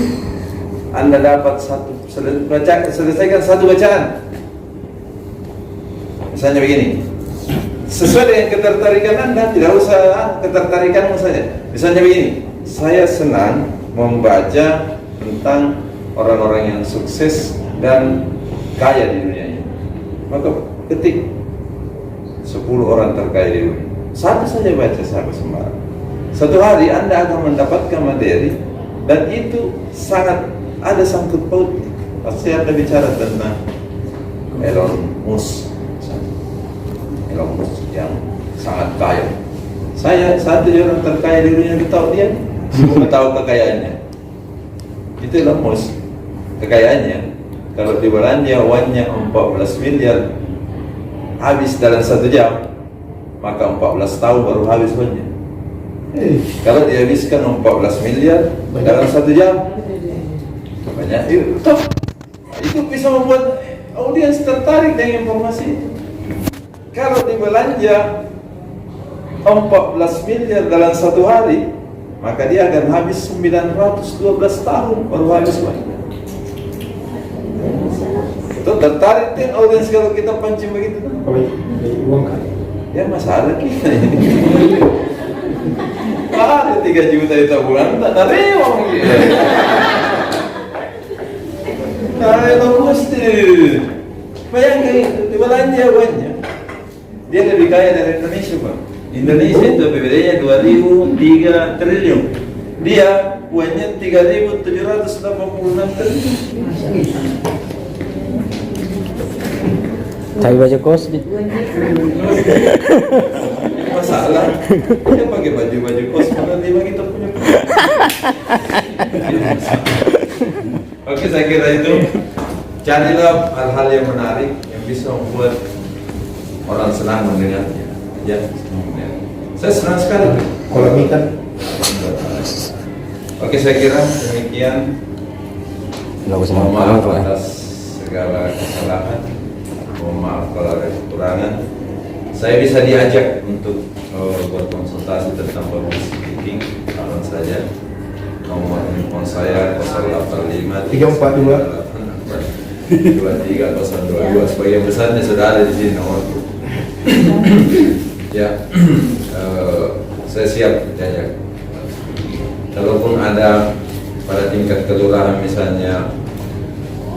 Speaker 1: Anda dapat selesaikan satu bacaan. Misalnya begini, sesuai dengan ketertarikan Anda, tidak usah ketertarikanmu saja. Misalnya begini, saya senang membaca tentang orang-orang yang sukses dan kaya di dunia ini. Maka ketik 10 orang terkaya di dunia, satu saja baca sampai sembarang. Satu hari Anda akan mendapatkan materi, dan itu sangat ada sangkut pautnya. Pasti Anda bicara tentang Elon Musk yang sangat kaya. Saya satu orang terkaya di dunia, tahu dia, bukan tahu kekayaannya. Itu Elon Musk, kekayaannya Kalau di belanja uangnya 14 miliar, habis dalam 1 jam, maka 14 tahun baru habis uangnya. Kalau dihabiskan 14 miliar dalam 1 jam, banyak itu bisa membuat audiens tertarik dengan informasi itu. Kalau dibelanja 14 miliar dalam 1 hari, maka dia akan habis 912 tahun baru habis uangnya. Itu tertarik kan audiens kalau kita pancing begitu? Ya masalah kita ini. Ada 3 juta di tabungan, tak ada uang gitu. Nah, itu mesti. Bayangkan di belanja uangnya. Dia lebih kaya dari Indonesia, Pak. Indonesia itu PBD-nya 2.003 triliun. Dia uangnya 3.786 triliun.
Speaker 3: Tapi baju kos nih.
Speaker 1: Masalah dia pakai baju kos mana dia kita punya. Oke, saya kira itu. Carilah hal-hal yang menarik yang bisa membuat orang senang mendengarnya. Ya, saya senang sekali.
Speaker 4: Kolamikan.
Speaker 1: Oke, saya kira demikian.
Speaker 3: Nggak usah
Speaker 1: Mohon maaf
Speaker 3: ngomong, Pak.
Speaker 1: atas segala kesalahan. Mohon maaf kalau ada kekurangan. Saya bisa diajak untuk berkonsultasi tentang public speaking, kapan saja. Nomor handphone saya 085
Speaker 4: 342
Speaker 1: 23 sebagian besarnya sudah ada di sini nomorku. Ya, saya siap diajak. Kalaupun ada pada tingkat kelurahan misalnya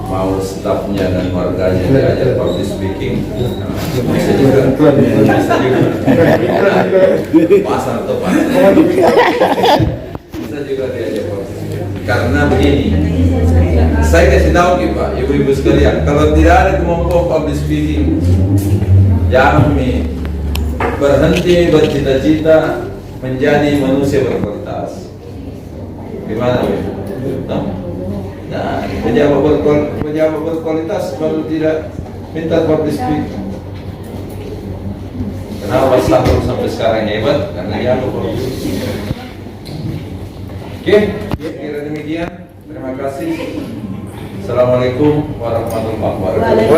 Speaker 1: mau stafnya dan warganya diajak public speaking, bisa juga pasar atau pasar bisa juga diajak public speaking. Karena begini, saya kasih tahu nih Pak, ibu-ibu sekalian, kalau tidak ada kemampuan public speaking, jangan berhenti bercita-cita menjadi manusia berkualitas. Gimana Bu? Nah, pejabat berkualitas baru tidak minta public speaking. Kenapa staff sampai sekarang hebat? Karena dia public speaking. Oke, kira demikian. Terima kasih. Assalamualaikum warahmatullahi wabarakatuh.